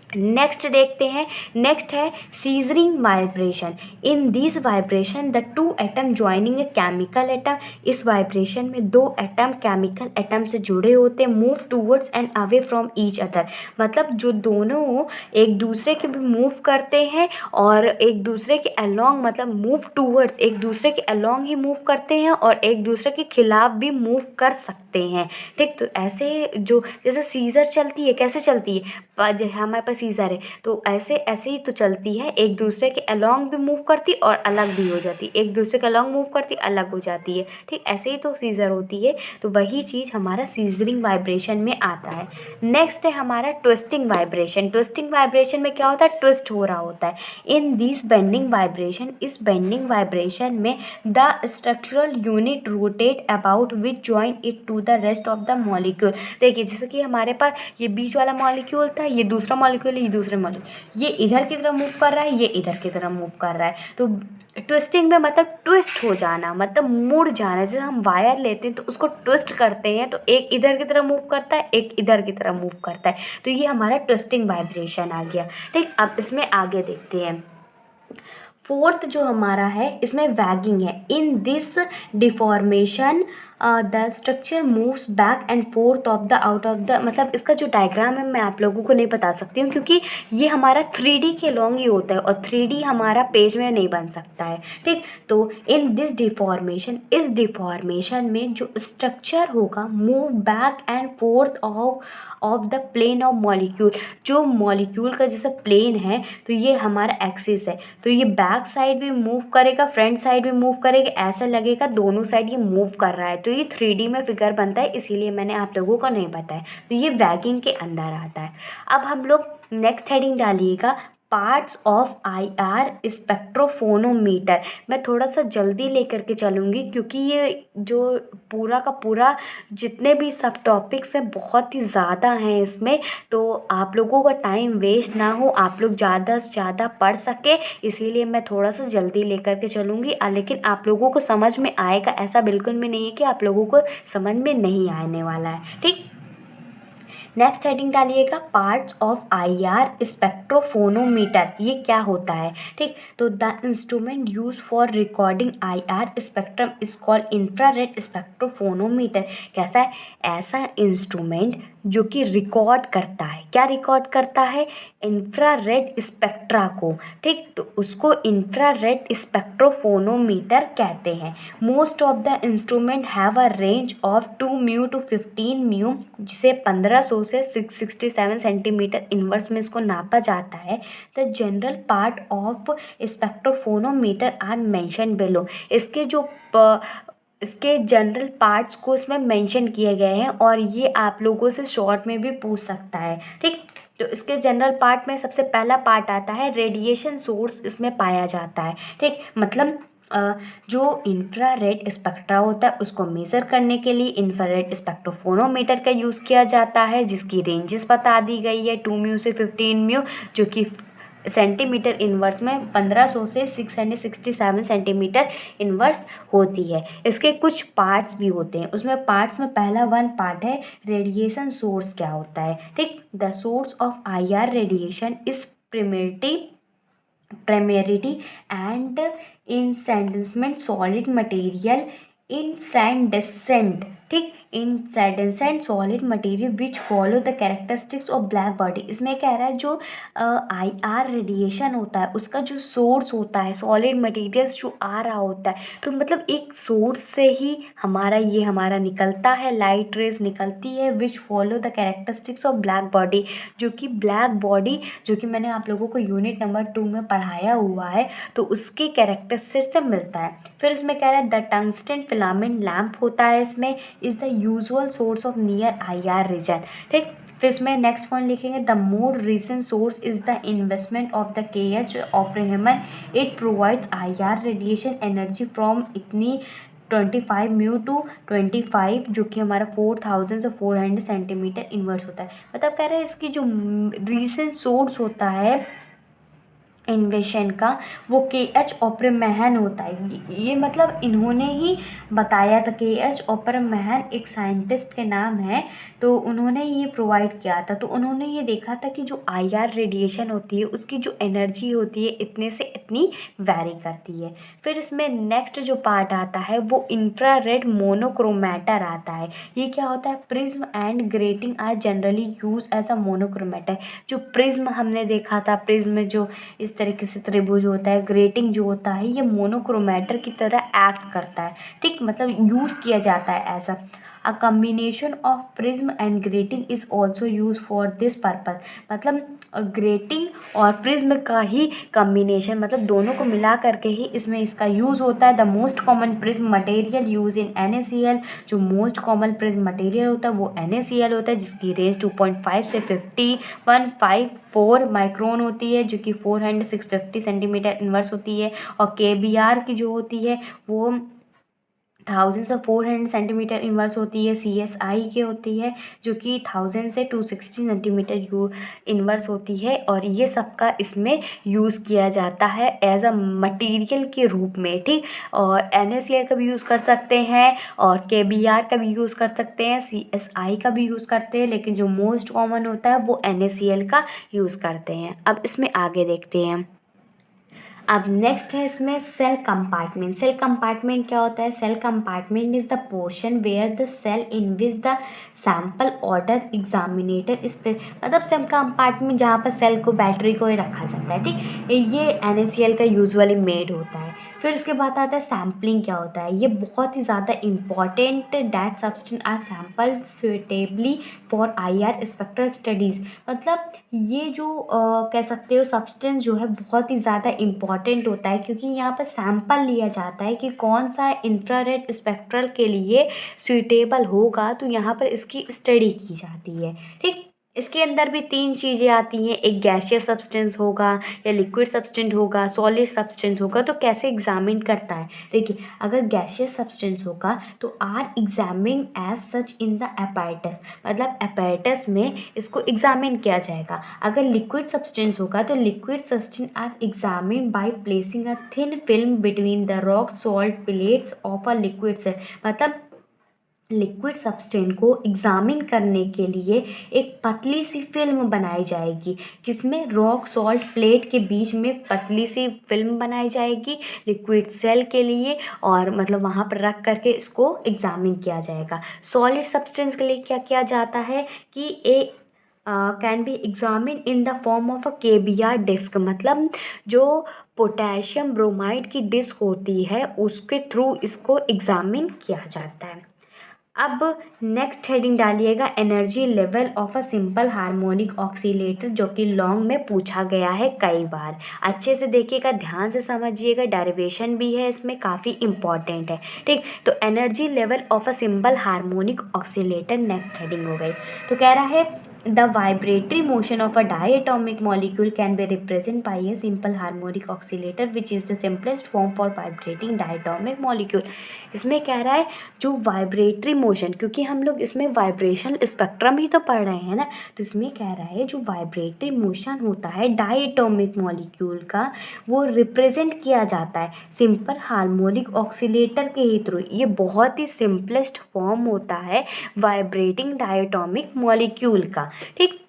S1: नेक्स्ट देखते हैं, नेक्स्ट है scissoring vibration. In this vibration the 2 atom joining a chemical atom, इस वाइब्रेशन में 2 एटम केमिकल एटम से जुड़े होते हैं, move towards and away from each other, मतलब जो दोनों एक दूसरे के भी मूव करते हैं और एक दूसरे के अलोंग, मतलब मूव टूवर्ड्स, एक दूसरे के अलोंग ही मूव करते हैं और एक दूसरे के खिलाफ भी मूव कर सकते हैं, ठीक। तो ऐसे जो जैसे सीजर चलती है, कैसे चलती है, हमारे पास सीजर है तो ऐसे ऐसे ही तो चलती है, एक दूसरे के अलोंग भी मूव करती और अलग भी हो जाती, एक दूसरे के अलोंग मूव करती अलग हो जाती है, ठीक, ऐसे ही तो सीजर होती है। तो वही चीज़ हमारा सीजरिंग वाइब्रेशन में आता है। नेक्स्ट है हमारा ट्विस्टिंग वाइब्रेशन। ट्विस्टिंग वाइब्रेशन में क्या होता है, ट्विस्ट हो रहा होता है। इन दिस बेंडिंग वाइब्रेशन, इस बेंडिंग वाइब्रेशन में the structural unit rotate about which join it to the rest of the molecule. देखिए जैसे कि हमारे पास ये बीच वाला मॉलिक्यूल था, ये दूसरा मॉलिक्यूल है, ये दूसरा मॉलिक्यूल, ये इधर की तरफ मूव कर रहा है, ये इधर की तरफ मूव कर रहा है। तो ट्विस्टिंग में मतलब ट्विस्ट हो जाना, मतलब मुड़ जाना। जैसे हम वायर लेते हैं तो उसको ट्विस्ट करते हैं, तो एक इधर की तरफ मूव करता है, एक इधर की तरफ मूव करता है, तो ये हमारा ट्विस्टिंग वाइब्रेशन आ गया, ठीक। अब इसमें आगे देखते हैं। फोर्थ जो हमारा है इसमें वैगिंग है। In this deformation the structure moves back and forth of the out of the, मतलब इसका जो डायग्राम है मैं आप लोगों को नहीं बता सकती हूँ क्योंकि ये हमारा 3D के लॉन्ग ही होता है और 3D हमारा पेज में नहीं बन सकता है, ठीक। तो इन दिस डिफॉर्मेशन, इस डिफॉर्मेशन में जो स्ट्रक्चर होगा move back and forth of the plane of molecule, जो मॉलिक्यूल का जैसा प्लेन है तो ये हमारा एक्सिस है, तो ये बैक साइड भी मूव करेगा, फ्रंट साइड भी मूव करेगा, ऐसा लगेगा दोनों साइड ये मूव कर रहा है, तो ये 3D में फिगर बनता है, इसीलिए मैंने आप लोगों को नहीं बताया, तो ये वैगिंग के अंदर आता है। अब हम लोग नेक्स्ट हेडिंग डालिएगा, पार्ट्स ऑफ आईआर स्पेक्ट्रोफोनोमीटर। मैं थोड़ा सा जल्दी लेकर के चलूँगी क्योंकि ये जो पूरा का पूरा जितने भी सब टॉपिक्स हैं बहुत ही ज़्यादा हैं इसमें, तो आप लोगों का टाइम वेस्ट ना हो, आप लोग ज़्यादा से ज़्यादा पढ़ सके, इसीलिए मैं थोड़ा सा जल्दी लेकर के चलूँगी। लेकिन आप लोगों को समझ में आएगा, ऐसा बिल्कुल भी नहीं है कि आप लोगों को समझ में नहीं आने वाला है, ठीक। नेक्स्ट हेडिंग डालिएगा, पार्ट्स ऑफ आईआर स्पेक्ट्रोफोनोमीटर। ये क्या होता है, ठीक। तो the instrument use for recording IR spectrum is called infrared spectrophotometer. कैसा है, ऐसा इंस्ट्रूमेंट जो कि रिकॉर्ड करता है, क्या रिकॉर्ड करता है, इंफ्रारेड स्पेक्ट्रा को, ठीक। तो उसको इंफ्रारेड स्पेक्ट्रोफोनोमीटर कहते हैं। Most of the instrument have a range of 2 mu two 15 mu, जिसे 1500 से 667 सेंटीमीटर इनवर्स में इसको नापा जाता है। The general part of spectrophotometer are mention below. इसके जनरल पार्ट्स को इसमें मेंशन किए गए हैं और ये आप लोगों से शॉर्ट में भी पूछ सकता है, ठीक। तो इसके जनरल पार्ट में सबसे पहला पार्ट आता है रेडिएशन सोर्स, इसमें पाया जाता है, ठीक। मतलब जो इंफ्रारेड स्पेक्ट्रा होता है उसको मेज़र करने के लिए इंफ्रारेड स्पेक्ट्रोफोनोमीटर का यूज़ किया जाता है, जिसकी रेंजेस बता दी गई है 2 म्यू से 15 म्यू, जो कि सेंटीमीटर इन्वर्स में 1500 से 667 सेंटीमीटर इन्वर्स होती है। इसके कुछ पार्ट्स भी होते हैं, उसमें पार्ट्स में पहला वन पार्ट है रेडिएशन सोर्स क्या होता है। ठीक, the source of IR radiation is primarily and incandescent solid material incandescent, ठीक, incandescent solid material which follow the characteristics of black body। इसमें कह रहा है जो IR रेडिएशन होता है उसका जो सोर्स होता है, सॉलिड मटेरियल्स जो आ रहा होता है, तो मतलब एक सोर्स से ही हमारा निकलता है, लाइट रेज निकलती है which follow the characteristics of black body, जो कि ब्लैक बॉडी जो कि मैंने आप लोगों को यूनिट नंबर 2 में पढ़ाया हुआ है, तो उसके कैरेक्टरिस्टिक्स से मिलता है। फिर इसमें कह रहा है द टंगस्टन फिलामेंट लैम्प होता है, इसमें is the usual source of near IR region. ठीक, फिर इसमें नेक्स्ट पॉइंट लिखेंगे the more recent source is the investment of the KH ऑप्रेहमन, it provides IR radiation energy from इतनी 25 म्यू टू 25, जो कि हमारा 4000 से 400 सेंटीमीटर इन्वर्स होता है। मतलब कह रहे हैं इसकी जो रीसेंट सोर्स होता है इन्वेशन का वो KH ऑप्रेमहन होता है। ये मतलब इन्होंने ही बताया था, KH ऑप्रेमहन एक साइंटिस्ट के नाम है, तो उन्होंने ये प्रोवाइड किया था। तो उन्होंने ये देखा था कि जो IR रेडिएशन होती है उसकी जो एनर्जी होती है इतने से इतनी वैरी करती है। फिर इसमें नेक्स्ट जो पार्ट आता है वो इंफ्रारेड मोनोक्रोमेटर आता है। ये क्या होता है, prism and grating are generally use as a monochromator. जो प्रिज्म हमने देखा था, प्रिज्म जो इस तरीके से त्रिभुज होता है, ग्रेटिंग जो होता है ये मोनोक्रोमेटर की तरह एक्ट करता है। ठीक, मतलब यूज़ किया जाता है ऐसा। अ combination of prism and grating is also use for this purpose. मतलब ग्रेटिंग और प्रिज्म का ही कम्बिनेशन, मतलब दोनों को मिला करके ही इसमें इसका यूज़ होता है। The most common prism material use in NaCl, जो मोस्ट कॉमन प्रिज्म मटेरियल होता है वो NaCl होता है, जिसकी रेंज 2.5 से 5154 माइक्रोन होती है, जो कि 400 सेंटीमीटर इन्वर्स होती है। और KBr की जो होती है वो 1000 से 400 सेंटीमीटर इन्वर्स होती है। CSI की होती है जो कि 1000 से 260 सेंटीमीटर इन्वर्स होती है। और ये सबका इसमें यूज़ किया जाता है एज अ मटेरियल के रूप में। ठीक, और NaCl का भी यूज़ कर सकते हैं और KBr का भी यूज़ कर सकते हैं, CSI का भी यूज़ करते हैं, लेकिन जो मोस्ट कॉमन होता है वो NaCl का यूज़ करते हैं। अब इसमें आगे देखते हैं। अब नेक्स्ट है इसमें सेल कंपार्टमेंट। सेल कंपार्टमेंट क्या होता है, cell compartment is the portion where the cell in which the sample order examinator इस पे, मतलब सेल कंपार्टमेंट जहाँ पर सेल को, बैटरी को रखा जाता है। ठीक, ये NaCl का यूजुअली मेड होता है। फिर उसके बाद आता है सैम्पलिंग क्या होता है। ये बहुत ही ज़्यादा important, that substance are sample suitably for IR spectral studies. मतलब ये जो कह सकते हो सब्सटेंस जो है बहुत ही ज़्यादा इम्पॉर्टेंट होता है, क्योंकि यहाँ पर सैंपल लिया जाता है कि कौन सा इंफ्रारेड स्पेक्ट्रल के लिए सूटेबल होगा, तो यहाँ पर इसकी स्टडी की जाती है। ठीक, इसके अंदर भी 3 चीज़ें आती हैं, एक गैसियस सब्सटेंस होगा या लिक्विड सब्सटेंस होगा, सॉलिड सब्सटेंस होगा। तो कैसे एग्जामिन करता है, देखिए अगर गैसियस सब्सटेंस होगा तो are examine as such in the apparatus, मतलब अपैरेटस में इसको एग्जामिन किया जाएगा। अगर लिक्विड सब्सटेंस होगा तो liquid substance are examine by placing a thin film between the rock salt plates of a liquid cell. मतलब लिक्विड सब्सटेंस को एग्जामिन करने के लिए एक पतली सी फिल्म बनाई जाएगी, जिसमें रॉक सॉल्ट प्लेट के बीच में पतली सी फिल्म बनाई जाएगी लिक्विड सेल के लिए, और मतलब वहाँ पर रख करके इसको एग्जामिन किया जाएगा। सॉलिड सब्सटेंस के लिए क्या किया जाता है कि can be examine in the form of a KBr disc, मतलब जो पोटेशियम ब्रोमाइड की डिस्क होती है उसके थ्रू इसको एग्जामिन किया जाता है। अब नेक्स्ट हेडिंग डालिएगा energy level of a simple harmonic oscillator, जो कि लॉन्ग में पूछा गया है कई बार। अच्छे से देखिएगा, ध्यान से समझिएगा, डेरिवेशन भी है इसमें, काफ़ी इंपॉर्टेंट है। ठीक, तो energy level of a simple harmonic oscillator next heading हो गई। तो कह रहा है The vibratory motion of a diatomic molecule can be represented by a simple harmonic oscillator, which is the simplest form for vibrating diatomic molecule. इसमें कह रहा है जो वाइब्रेटरी मोशन, क्योंकि हम लोग इसमें वाइब्रेशन स्पेक्ट्रम ही तो पढ़ रहे हैं ना, तो इसमें कह रहा है जो वाइब्रेटरी मोशन होता है डायटोमिक मॉलिक्यूल का, वो रिप्रेजेंट किया जाता है सिंपल हार्मोनिक ऑक्सीलेटर के ही थ्रू। ये बहुत ही सिंपलेस्ट फॉर्म होता है वाइब्रेटिंग डायटोमिक मॉलिक्यूल का। ठीक,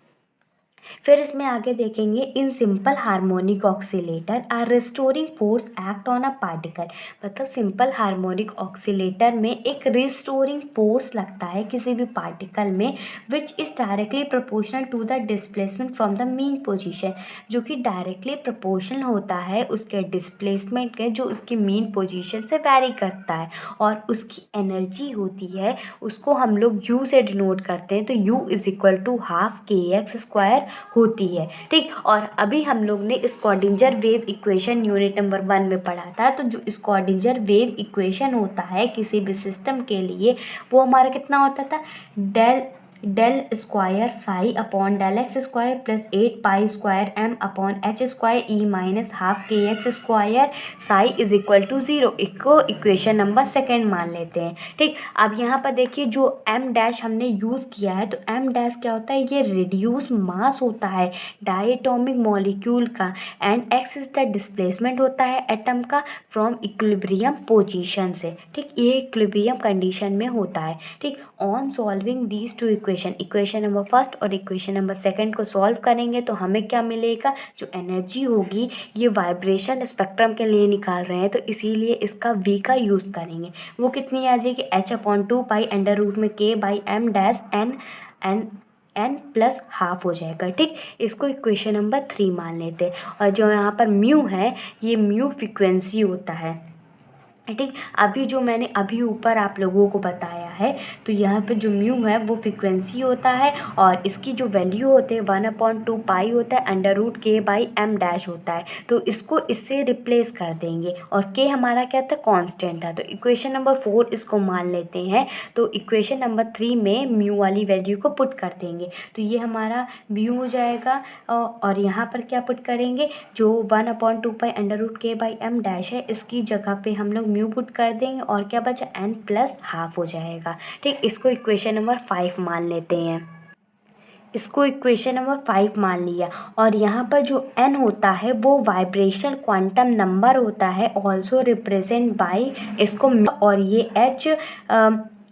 S1: फिर इसमें आगे देखेंगे, in simple harmonic oscillator are restoring force act on a particle. मतलब सिंपल हार्मोनिक ऑक्सीलेटर में एक रिस्टोरिंग फोर्स लगता है किसी भी पार्टिकल में, which is directly proportional to the displacement from the mean position, जो कि डायरेक्टली प्रोपोर्शनल होता है उसके डिस्प्लेसमेंट के, जो उसकी मीन पोजीशन से वैरी करता है, और उसकी एनर्जी होती है उसको हम लोग यू से डिनोट करते हैं, तो u is equal to half के एक्स स्क्वायर होती है। ठीक, और अभी हम लोग ने Schrodinger wave equation unit number 1 में पढ़ा था, तो जो स्क्रॉडिंजर वेव इक्वेशन होता है किसी भी सिस्टम के लिए, वो हमारा कितना होता था, del square phi upon del X square plus 8 pi square M upon H square E minus half के x square psi is equal to 0। इसको इक्वेशन नंबर 2 मान लेते हैं। ठीक, अब यहाँ पर देखिए जो एम डैश हमने यूज़ किया है, तो एम डैश क्या होता है, ये रिड्यूस मास होता है डायटोमिक मॉलिक्यूल का, and x is the displacement होता है एटम का फ्रॉम इक्विलिब्रियम पोजीशन से। ठीक, ये इक्विलिब्रियम कंडीशन में होता है। ठीक, on solving these two equation number 1 और इक्वेशन नंबर 2 को सॉल्व करेंगे तो हमें क्या मिलेगा, जो एनर्जी होगी, ये वाइब्रेशन स्पेक्ट्रम के लिए निकाल रहे हैं तो इसीलिए इसका वी का यूज़ करेंगे। वो कितनी आ जाएगी, h/2 अंडर रूट में k by m dash n plus half हो जाएगा। ठीक, इसको इक्वेशन नंबर 3 मान लेते हैं। और जो यहाँ पर म्यू है, ये म्यू फ्रिक्वेंसी होता है। ठीक, अभी जो मैंने अभी ऊपर आप लोगों को बताया है, तो यहाँ पे जो म्यू है वो फ्रिक्वेंसी होता है, और इसकी जो वैल्यू होते हैं 1/2 पाई होता है, अंडर रूट के बाई एम डैश होता है, तो इसको इससे रिप्लेस कर देंगे, और के हमारा क्या था, कांस्टेंट था। तो इक्वेशन नंबर 4 इसको मान लेते हैं, तो इक्वेशन नंबर 3 में म्यू वाली वैल्यू को पुट कर देंगे, तो ये हमारा म्यू हो जाएगा। और यहाँ पर क्या पुट करेंगे, जो 1/2 पाई अंडर रूट के बाई एम डैश है, इसकी जगह पे हम लोग म्यू पुट कर देंगे, और क्या बचा, एन प्लस हाफ हो जाएगा। ठीक, इसको इक्वेशन नंबर 5 मान लेते हैं। इसको इक्वेशन नंबर 5 मान लिया, और यहाँ पर जो n होता है वो वाइब्रेशनल क्वांटम नंबर होता है, ऑल्सो रिप्रेजेंट बाय इसको, और ये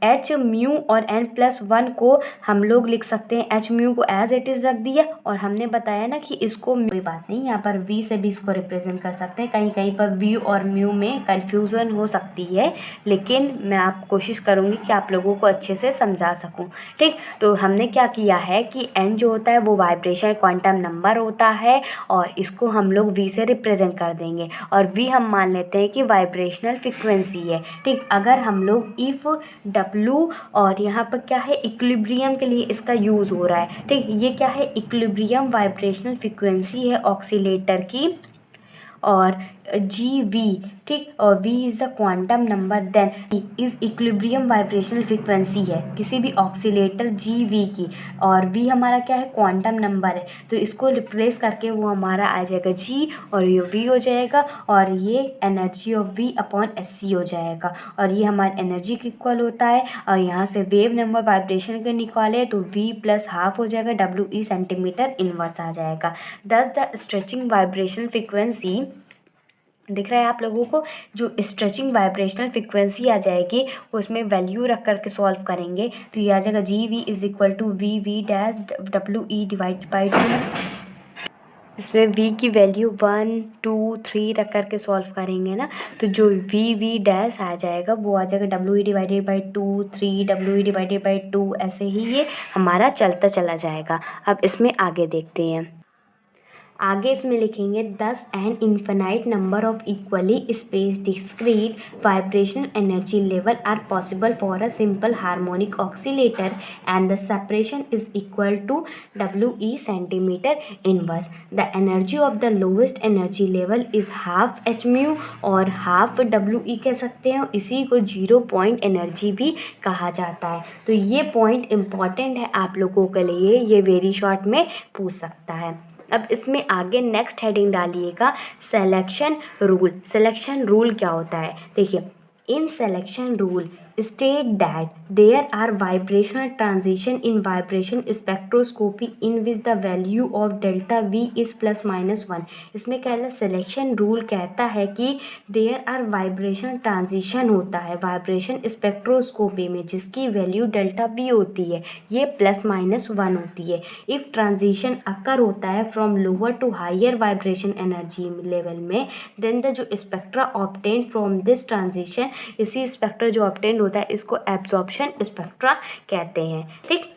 S1: एच म्यू और n+1 को हम लोग लिख सकते हैं, एच म्यू को एज इट इज़ रख दिया, और हमने बताया ना कि इसको, कोई बात नहीं, यहाँ पर v से भी इसको रिप्रेजेंट कर सकते हैं। कहीं कहीं पर v और म्यू में कन्फ्यूज़न हो सकती है, लेकिन मैं आप कोशिश करूँगी कि आप लोगों को अच्छे से समझा सकूँ। ठीक, तो हमने क्या किया है कि n जो होता है वो वाइब्रेशन क्वांटम नंबर होता है, और इसको हम लोग v से रिप्रेजेंट कर देंगे, और v हम मान लेते हैं कि वाइब्रेशनल फ्रिक्वेंसी है। ठीक, अगर हम लोग इफ़ W, और यहाँ पर क्या है, इक्विलिब्रियम के लिए इसका यूज़ हो रहा है। ठीक, ये क्या है, इक्विलिब्रियम वाइब्रेशनल फ्रिक्वेंसी है ऑक्सीलेटर की, और GV। ठीक, और V is the quantum number, then is equilibrium vibrational frequency है किसी भी ऑक्सीलेटर GV की, और V हमारा क्या है, क्वांटम नंबर है, तो इसको रिप्लेस करके वो हमारा आ जाएगा G, और ये V हो जाएगा, और ये energy of V upon SC हो जाएगा, और ये हमारी एनर्जी की इक्वल होता है। और यहाँ से वेव नंबर वाइब्रेशन के निकाले तो V प्लस हाफ हो जाएगा, WE सेंटीमीटर इनवर्स आ जाएगा। दस द स्ट्रेचिंग वाइब्रेशनल फ्रिक्वेंसी, दिख रहा है आप लोगों को, जो स्ट्रेचिंग वाइब्रेशनल फ्रिक्वेंसी आ जाएगी उसमें वैल्यू रख करके सॉल्व करेंगे, तो ये आ जाएगा GV is equal to VV dash WE divide by 2। इसमें V की वैल्यू 1 2 3 रख करके सॉल्व करेंगे ना, तो जो VV डैश आ जाएगा वो आ जाएगा WE divided by 2 3 WE divided by 2, ऐसे ही ये हमारा चलता चला जाएगा। अब इसमें आगे देखते हैं। आगे इसमें लिखेंगे thus an infinite number of equally spaced discrete vibrational energy level are possible for a simple harmonic oscillator and the separation is equal to WE centimetre inverse. The energy of the lowest energy level is half h mu और half WE कह सकते हैं, इसी को 0 point energy भी कहा जाता है। तो ये पॉइंट इम्पॉर्टेंट है आप लोगों के लिए, ये वेरी शॉर्ट में पूछ सकता है। अब इसमें आगे नेक्स्ट हेडिंग डालिएगा सिलेक्शन रूल। सिलेक्शन रूल क्या होता है, देखिए in selection rule state that there are vibrational transition in vibration spectroscopy in which the value of delta V is plus minus 1। इसमें क्या है, सिलेक्शन रूल कहता है कि there are vibration transition होता है वाइब्रेशन स्पेक्ट्रोस्कोपी में जिसकी वैल्यू डेल्टा V होती है, ये प्लस माइनस 1 होती है। इफ़ ट्रांजिशन अकर होता है from lower to higher vibration energy level में, देन द जो spectra obtain from this transition, इसी स्पेक्ट्रा जो ऑब्टेन होता है इसको एब्जॉर्प्शन स्पेक्ट्रा कहते हैं। ठीक,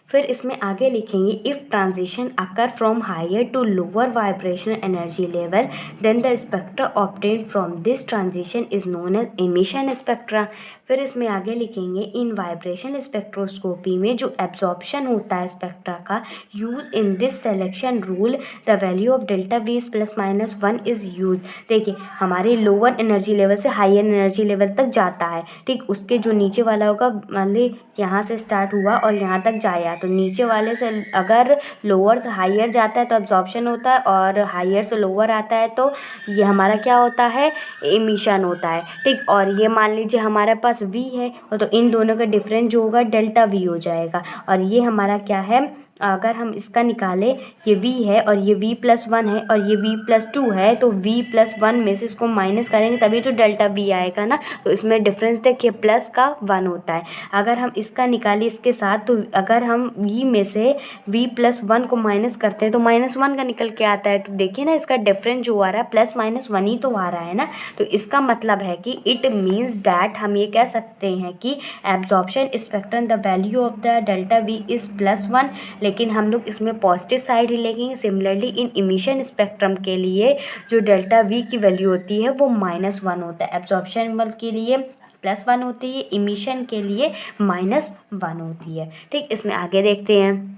S1: फिर इसमें आगे लिखेंगे if transition occur from higher to lower vibrational energy level then the spectra obtain from this transition is known as emission spectra. फिर इसमें आगे लिखेंगे इन वाइब्रेशन स्पेक्ट्रोस्कोपी में जो एब्जॉर्प्शन होता है स्पेक्ट्रा का, use in this selection rule the value of delta V plus minus 1 is use. देखिए हमारे लोअर एनर्जी लेवल से हायर एनर्जी लेवल तक जाता है, ठीक, उसके जो नीचे वाला होगा, मान ली यहाँ से स्टार्ट हुआ और यहाँ तक जाया, तो नीचे वाले से अगर लोअर से हायर जाता है तो एब्जॉर्प्शन होता है, और हायर से लोअर आता है तो ये हमारा क्या होता है, एमिशन होता है। ठीक, और ये मान लीजिए हमारे पास V है, और तो इन दोनों का डिफरेंस जो होगा डेल्टा V हो जाएगा, और ये हमारा क्या है, अगर हम इसका निकालें, ये V है और ये V प्लस 1 है और ये V प्लस 2 है, तो V प्लस 1 में से इसको माइनस करेंगे तभी तो डेल्टा V आएगा ना। तो इसमें डिफरेंस देखिए प्लस का 1 होता है। अगर हम इसका निकालें इसके साथ, तो अगर हम V में से V प्लस 1 को माइनस करते हैं तो माइनस 1 का निकल के आता है। तो देखिए ना इसका डिफरेंस जो आ रहा है प्लस माइनस 1 ही तो आ रहा है ना। तो इसका मतलब है कि इट मीन्स दैट हम ये कह सकते हैं कि absorption spectrum the value of the delta V is plus 1, लेकिन हम लोग इसमें पॉजिटिव साइड ही लेंगे। सिमिलरली इन इमिशन स्पेक्ट्रम के लिए जो डेल्टा V की वैल्यू होती है वो माइनस 1 होता है। एब्जॉर्प्शन के लिए प्लस 1 होती है, इमिशन के लिए माइनस 1 होती है। ठीक, इसमें आगे देखते हैं।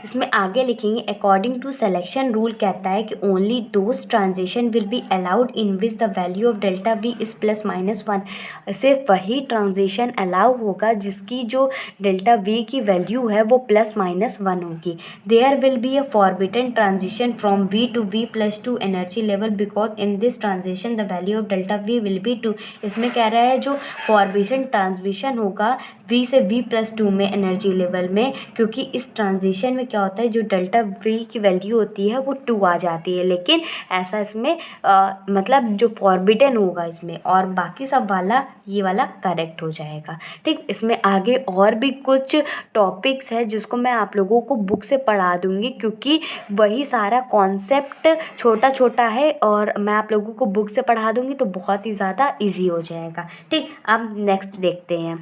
S1: इसमें आगे लिखेंगे अकॉर्डिंग टू सिलेक्शन रूल कहता है कि only those transition will be allowed in which the value of delta V is plus minus 1। सिर्फ वही ट्रांजिशन अलाउ होगा जिसकी जो डेल्टा V की वैल्यू है वो प्लस माइनस 1 होगी। There will be a forbidden transition from V to V plus 2 energy level because in this transition the value of delta V will be 2। इसमें कह रहा है जो फॉरबिडन ट्रांजिशन होगा V से V प्लस 2 में energy level में, क्योंकि इस ट्रांजिशन में क्या होता है जो डेल्टा V की वैल्यू होती है वो 2 आ जाती है। लेकिन ऐसा इसमें मतलब जो फॉरबिडन होगा इसमें, और बाकी सब वाला ये वाला करेक्ट हो जाएगा। ठीक, इसमें आगे और भी कुछ टॉपिक्स है जिसको मैं आप लोगों को बुक से पढ़ा दूँगी, क्योंकि वही सारा कॉन्सेप्ट छोटा छोटा है और मैं आप लोगों को बुक से पढ़ा दूँगी तो बहुत ही ज़्यादा ईजी हो जाएगा। ठीक, अब नेक्स्ट देखते हैं।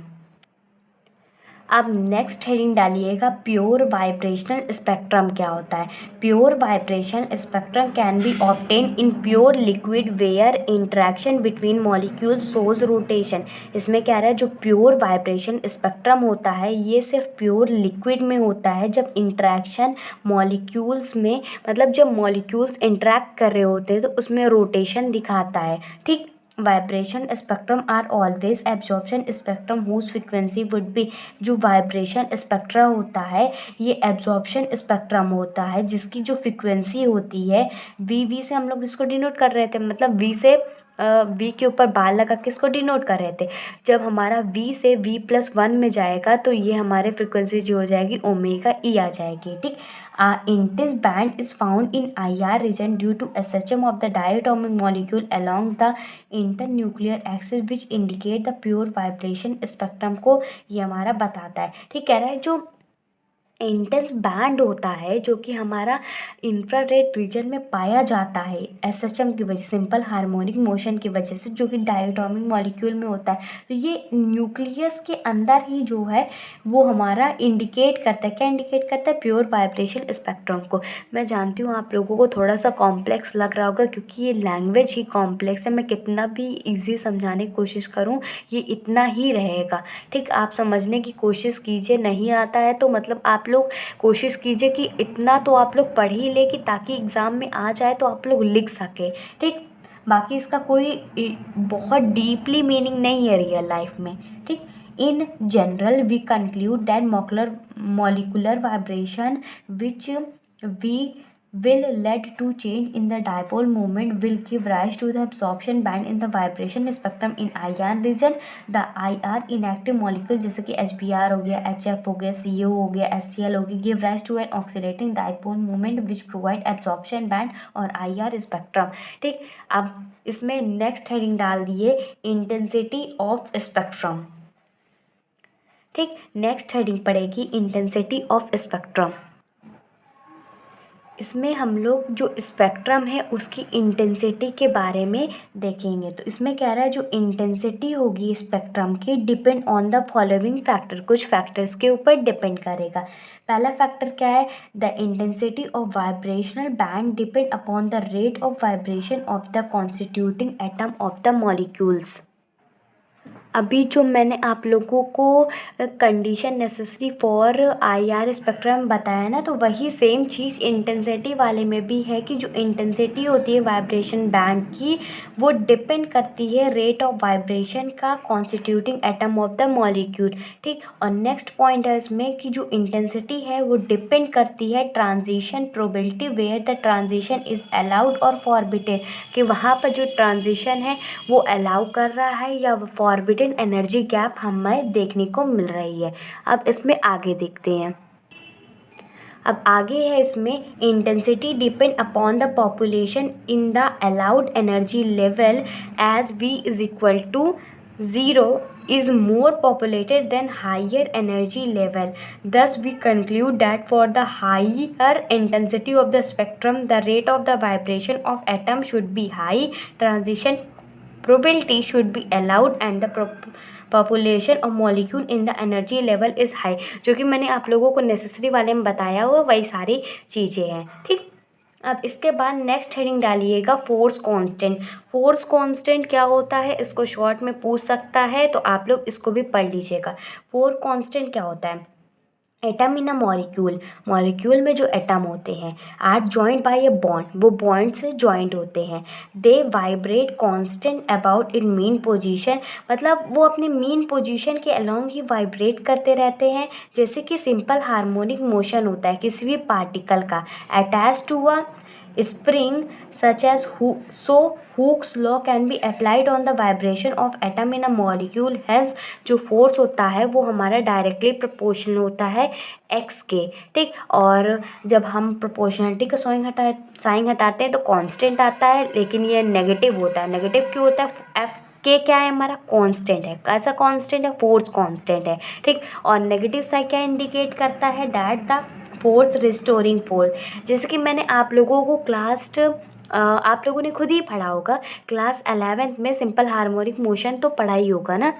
S1: अब नेक्स्ट हेडिंग डालिएगा प्योर वाइब्रेशनल स्पेक्ट्रम क्या होता है। Pure vibration spectrum can be obtain in pure liquid where interaction between molecules shows rotation. इसमें क्या रहा है, जो प्योर वाइब्रेशन स्पेक्ट्रम होता है ये सिर्फ प्योर लिक्विड में होता है जब इंटरेक्शन मॉलिक्यूल्स में, मतलब जब मॉलिक्यूल्स इंटरेक्ट कर रहे होते हैं तो उसमें रोटेशन दिखाता है। ठीक, vibration spectrum are always absorption spectrum whose frequency would be. जो वाइब्रेशन स्पेक्ट्रा होता है ये एब्जॉर्प्शन स्पेक्ट्रम होता है जिसकी जो फ्रिक्वेंसी होती है वी से हम लोग इसको डिनोट कर रहे थे, मतलब वी से वी के ऊपर बार लगा के इसको डिनोट कर रहे थे। जब हमारा वी से वी प्लस 1 में जाएगा तो ये हमारे फ्रिक्वेंसी जो हो जाएगी ओमेगा ई आ जाएगी। ठीक, intense band is found in IR region due to SHM of the diatomic molecule along the internuclear axis which indicate the pure vibration spectrum को ये हमारा बताता है। ठीक, कह रहा है जो इंटेंस बैंड होता है जो कि हमारा इंफ्रारेड रीजन में पाया जाता है एसएचएम की वजह, सिंपल हार्मोनिक मोशन की वजह से, जो कि डायटोमिक मॉलिक्यूल में होता है। तो ये न्यूक्लियस के अंदर ही जो है वो हमारा इंडिकेट करता है, क्या इंडिकेट करता है, प्योर वाइब्रेशन स्पेक्ट्रम को। मैं जानती हूँ आप लोगों को थोड़ा सा कॉम्प्लेक्स लग रहा होगा क्योंकि ये लैंग्वेज ही कॉम्प्लेक्स है। मैं कितना भी ईजी समझाने की कोशिश करूँ ये इतना ही रहेगा। ठीक, आप समझने की कोशिश कीजिए। नहीं आता है तो मतलब आप लोग कोशिश कीजिए कि इतना तो आप लोग पढ़ ही ले कि ताकि एग्ज़ाम में आ जाए तो आप लोग लिख सकें। ठीक, बाकी इसका कोई बहुत डीपली मीनिंग नहीं है रियल लाइफ में। ठीक, in general we conclude that molecular vibration which we will lead to change in the dipole moment will give rise to the absorption band in the vibration spectrum in ion region. The IR inactive molecule जैसे कि HBr हो गया, HF हो गया, CO हो गया, HCl हो गया, give rise to an oscillating dipole moment which provide absorption band और IR spectrum। ठीक, अब इसमें नेक्स्ट हेडिंग डाल दिए इंटेंसिटी ऑफ स्पेक्ट्रम। ठीक, नेक्स्ट हेडिंग पड़ेगी इंटेंसिटी ऑफ स्पेक्ट्रम। इसमें हम लोग जो स्पेक्ट्रम है उसकी इंटेंसिटी के बारे में देखेंगे। तो इसमें कह रहा है जो इंटेंसिटी होगी स्पेक्ट्रम की depend on the following factor, कुछ फैक्टर्स के ऊपर डिपेंड करेगा। पहला फैक्टर क्या है, the intensity of vibrational band depend upon the rate of vibration of the constituting atom of the molecules. अभी जो मैंने आप लोगों को condition necessary for IR spectrum बताया ना, तो वही सेम चीज़ इंटेंसिटी वाले में भी है कि जो इंटेंसिटी होती है वाइब्रेशन बैंड की वो डिपेंड करती है रेट ऑफ वाइब्रेशन का constituting atom of the molecule. ठीक, और नेक्स्ट पॉइंट है इसमें कि जो इंटेंसिटी है वो डिपेंड करती है transition probability where the transition is allowed और फॉरबिडन, कि वहाँ पर जो ट्रांजिशन है वो अलाउ कर रहा है या फॉरबिडन एनर्जी गैप हमें देखने को मिल रही है। अब इसमें आगे देखते हैं। अब आगे है इसमें intensity depend upon the population in the allowed energy level as V is equal to 0 is more populated than higher energy level. Thus we conclude that for the higher intensity of the spectrum the rate of the vibration of atom should be high, transition probability should be allowed and the population of molecule in the energy level is high। जो कि मैंने आप लोगों को necessary वाले में बताया हुआ वही सारी चीज़ें हैं। ठीक, अब इसके बाद नेक्स्ट हेडिंग डालिएगा फोर्स कांस्टेंट। फोर्स कांस्टेंट क्या होता है इसको शॉर्ट में पूछ सकता है, तो आप लोग इसको भी पढ़ लीजिएगा। फोर्स कांस्टेंट क्या होता है, atom in a molecule, molecule में जो एटम होते हैं are joint by a bond, वो बॉन्ड से जॉइंट होते हैं। They vibrate constant about in mean position, मतलब वो अपने मीन पोजीशन के अलोंग ही वाइब्रेट करते रहते हैं, जैसे कि सिंपल हार्मोनिक मोशन होता है किसी भी पार्टिकल का attach to a spring such as so Hooke's law can be applied on the vibration of atom in a molecule। hence जो फोर्स होता है वो हमारा डायरेक्टली प्रोपोर्शनल होता है x के। ठीक, और जब हम प्रोपोर्शनलिटी का साइन हटाते हैं तो कांस्टेंट आता है, लेकिन ये नेगेटिव होता है। नेगेटिव क्यों होता है, एफ के क्या है हमारा कांस्टेंट है। कैसा कांस्टेंट है, फोर्स कांस्टेंट है। ठीक, और नेगेटिव साइन क्या इंडिकेट करता है, that the force restoring force. जैसे कि मैंने आप लोगों को आप लोगों ने खुद ही पढ़ा होगा क्लास 11th में सिंपल हार्मोनिक मोशन तो पढ़ा ही होगा ना।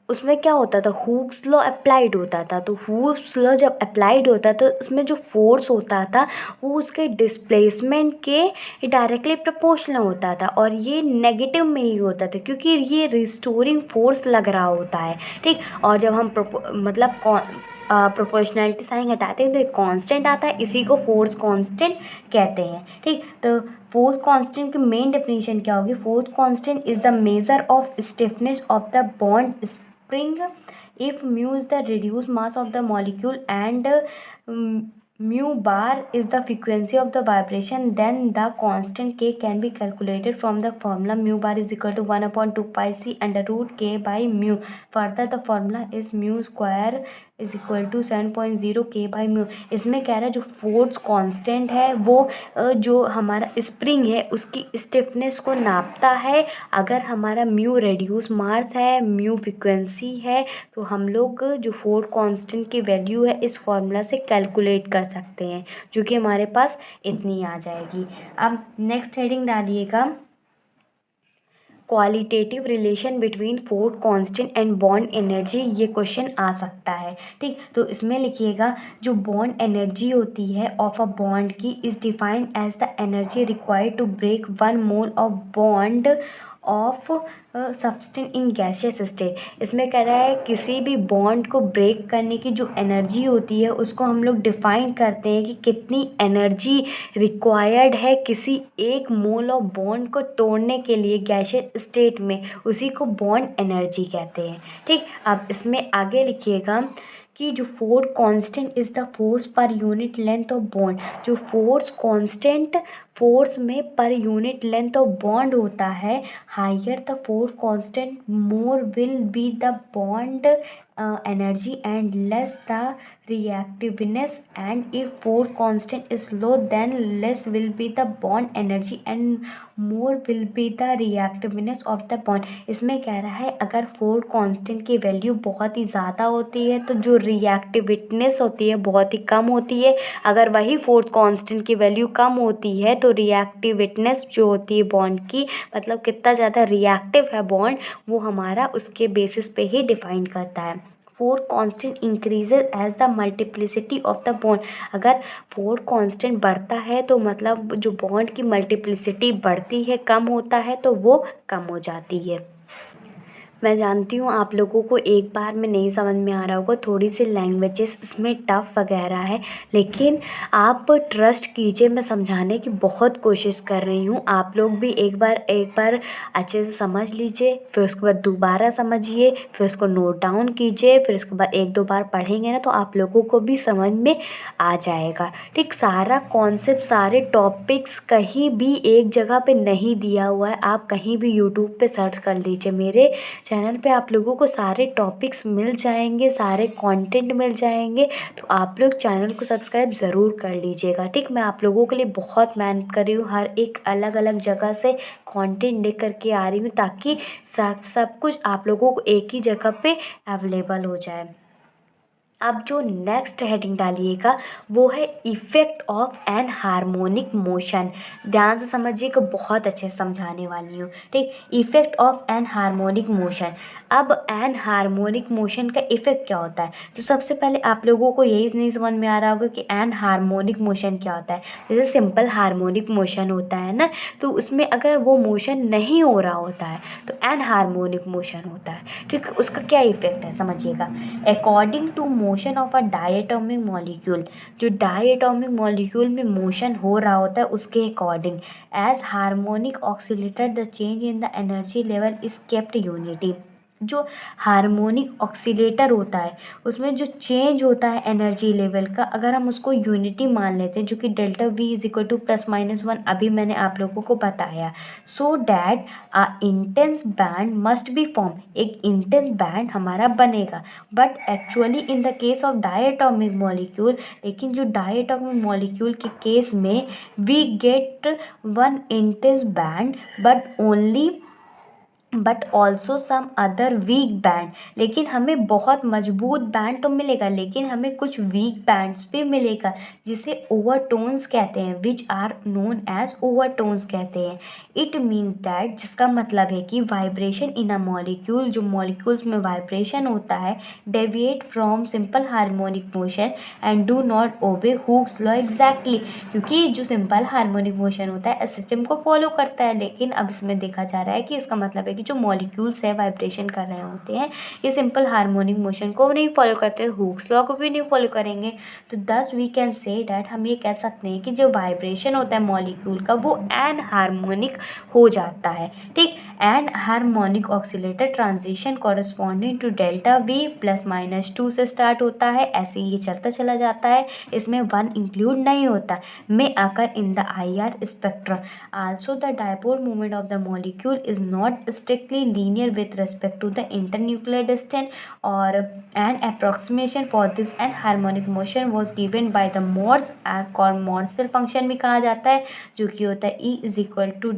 S1: उसमें क्या होता था, हुक्स लॉ अप्लाइड होता था। तो हुक्स लॉ जब अप्लाइड होता तो उसमें जो फोर्स होता था वो उसके डिस्प्लेसमेंट के डायरेक्टली प्रोपोर्शनल होता था, और ये नेगेटिव में ही होता था क्योंकि ये रिस्टोरिंग फोर्स लग रहा होता है। ठीक, और जब हम प्रोपोर्शनैलिटी साइन हटाते हैं तो एक कांस्टेंट आता है, इसी को फोर्स कांस्टेंट कहते हैं। ठीक, तो फोर्स कांस्टेंट की मेन डेफिनेशन क्या होगी, force constant is the measure of stiffness of the bond spring if mu is the reduced mass of the molecule and mu bar is the frequency of the vibration, then the constant k can be calculated from the formula mu bar is equal to 1/2 pi c under root k by mu। further the formula is mu square is equal to 7.0 K/μ। इसमें कह रहा है जो force constant है वो जो हमारा spring है उसकी स्टिफनेस को नापता है। अगर हमारा म्यू रेड्यूस मास है, म्यू फ्रिक्वेंसी है, तो हम लोग जो फोर्स कांस्टेंट की वैल्यू है इस फॉर्मूला से कैलकुलेट कर सकते हैं, जो कि हमारे पास इतनी आ जाएगी। अब नेक्स्ट हेडिंग डालिएगा, qualitative relation between force constant and bond energy. ये क्वेश्चन आ सकता है, ठीक। तो इसमें लिखिएगा जो बॉन्ड एनर्जी होती है ऑफ अ बॉन्ड की is defined as the energy required to break 1 mole of bond of substance in gaseous state. इसमें कह रहा है किसी भी बॉन्ड को ब्रेक करने की जो एनर्जी होती है उसको हम लोग डिफाइन करते हैं कि कितनी एनर्जी रिक्वायर्ड है किसी एक मोल ऑफ बॉन्ड को तोड़ने के लिए गैसियस स्टेट में, उसी को बॉन्ड एनर्जी कहते हैं, ठीक। अब इसमें आगे लिखिएगा कि जो force constant is the force per unit length of bond. जो फोर्स कांस्टेंट फोर्स में per unit length of bond होता है, higher the force constant more will be the bond energy and less the reactiveness, and if force constant is low then less will be the bond energy and more will be the reactiveness of the bond। इसमें कह रहा है अगर force constant की value बहुत ही ज़्यादा होती है तो जो रिएक्टिविटनेस होती है बहुत ही कम होती है। अगर वही फोर्स कांस्टेंट की वैल्यू कम होती है तो रिएक्टिविटनेस जो होती है बॉन्ड की, मतलब कितना ज़्यादा रिएक्टिव है बॉन्ड, वो हमारा उसके बेसिस पे ही डिफाइन करता है। Force constant increases as the multiplicity of the bond. अगर फोर्स कांस्टेंट बढ़ता है तो मतलब जो बॉन्ड की मल्टीप्लिसिटी बढ़ती है, कम होता है तो वो कम हो जाती है। मैं जानती हूँ आप लोगों को एक बार में नहीं समझ में आ रहा होगा, थोड़ी सी लैंग्वेजेस इसमें टफ वगैरह है, लेकिन आप ट्रस्ट कीजिए, मैं समझाने की बहुत कोशिश कर रही हूँ। आप लोग भी एक बार अच्छे से समझ लीजिए, फिर उसके बाद दोबारा समझिए, फिर उसको नोट डाउन कीजिए, फिर उसके बाद 1-2 बार पढ़ेंगे ना तो आप लोगों को भी समझ में आ जाएगा, ठीक। सारा कॉन्सेप्ट, सारे टॉपिक्स कहीं भी एक जगह पे नहीं दिया हुआ है, आप कहीं भी यूट्यूब पे सर्च कर लीजिए, मेरे चैनल पे आप लोगों को सारे टॉपिक्स मिल जाएंगे, सारे कंटेंट मिल जाएंगे। तो आप लोग चैनल को सब्सक्राइब ज़रूर कर लीजिएगा, ठीक। मैं आप लोगों के लिए बहुत मेहनत कर रही हूँ, हर एक अलग अलग जगह से कंटेंट लेकर के आ रही हूँ ताकि सब कुछ आप लोगों को एक ही जगह पे अवेलेबल हो जाए। अब जो नेक्स्ट हेडिंग डालिएगा वो है effect of anharmonic motion. ध्यान से समझिएगा, बहुत अच्छे से समझाने वाली हूँ, ठीक। Effect of anharmonic motion. अब एन हार्मोनिक मोशन का इफ़ेक्ट क्या होता है, तो सबसे पहले आप लोगों को यही नहीं समझ में आ रहा होगा कि एन हार्मोनिक मोशन क्या होता है। जैसे सिंपल हार्मोनिक मोशन होता है ना, तो उसमें अगर वो मोशन नहीं हो रहा होता है तो एन हार्मोनिक मोशन होता है, ठीक। उसका क्या इफ़ेक्ट है समझिएगा। According to motion of a diatomic molecule, जो डायटोमिक मॉलिक्यूल में मोशन हो रहा होता है उसके according, as harmonic oscillator the change in the energy level is kept unity. जो हार्मोनिक ऑक्सीलेटर होता है उसमें जो चेंज होता है एनर्जी लेवल का, अगर हम उसको यूनिटी मान लेते हैं, जो कि delta v is equal to +-1, अभी मैंने आप लोगों को बताया, so that a intense band must be form. एक इंटेंस बैंड हमारा बनेगा, but actually in the case of diatomic molecule, लेकिन जो डायटोमिक मॉलिक्यूल के केस में we get one intense band but also some other weak band. लेकिन हमें बहुत मजबूत बैंड तो मिलेगा, लेकिन हमें कुछ वीक बैंड्स भी मिलेगा जिसे ओवरटोन्स कहते हैं, which are known as overtones कहते हैं। इट मीन्स दैट, जिसका मतलब है कि वाइब्रेशन इन अ मॉलिक्यूल, जो मॉलिक्यूल्स में वाइब्रेशन होता है, deviate from simple harmonic motion and do not obey Hooke's law exactly. क्योंकि जो सिंपल हार्मोनिक मोशन होता है सिस्टम को फॉलो करता है, लेकिन अब इसमें देखा जा रहा है कि इसका मतलब है कि जो मॉलिक्यूल्स है वाइब्रेशन कर रहे होते हैं ये सिंपल हार्मोनिक मोशन को नहीं फॉलो करते, हुक्स लॉ को भी नहीं फॉलो करेंगे। तो दस वी कैन से डैट, हम ये कह सकते हैं कि जो वाइब्रेशन होता है मॉलिक्यूल का वो एन हार्मोनिक हो जाता है, ठीक। Anharmonic oscillator transition corresponding to delta v +-2 से स्टार्ट होता है। ऐसे ये चलता चला जाता है, इसमें 1 इंक्लूड नहीं होता। में आकर in the IR spectrum also the dipole moment of the molecule is not strictly linear with respect to the internuclear distance और an approximation for this anharmonic motion was given by the Morse और मोर्सल function भी कहा जाता है, जो कि होता है E =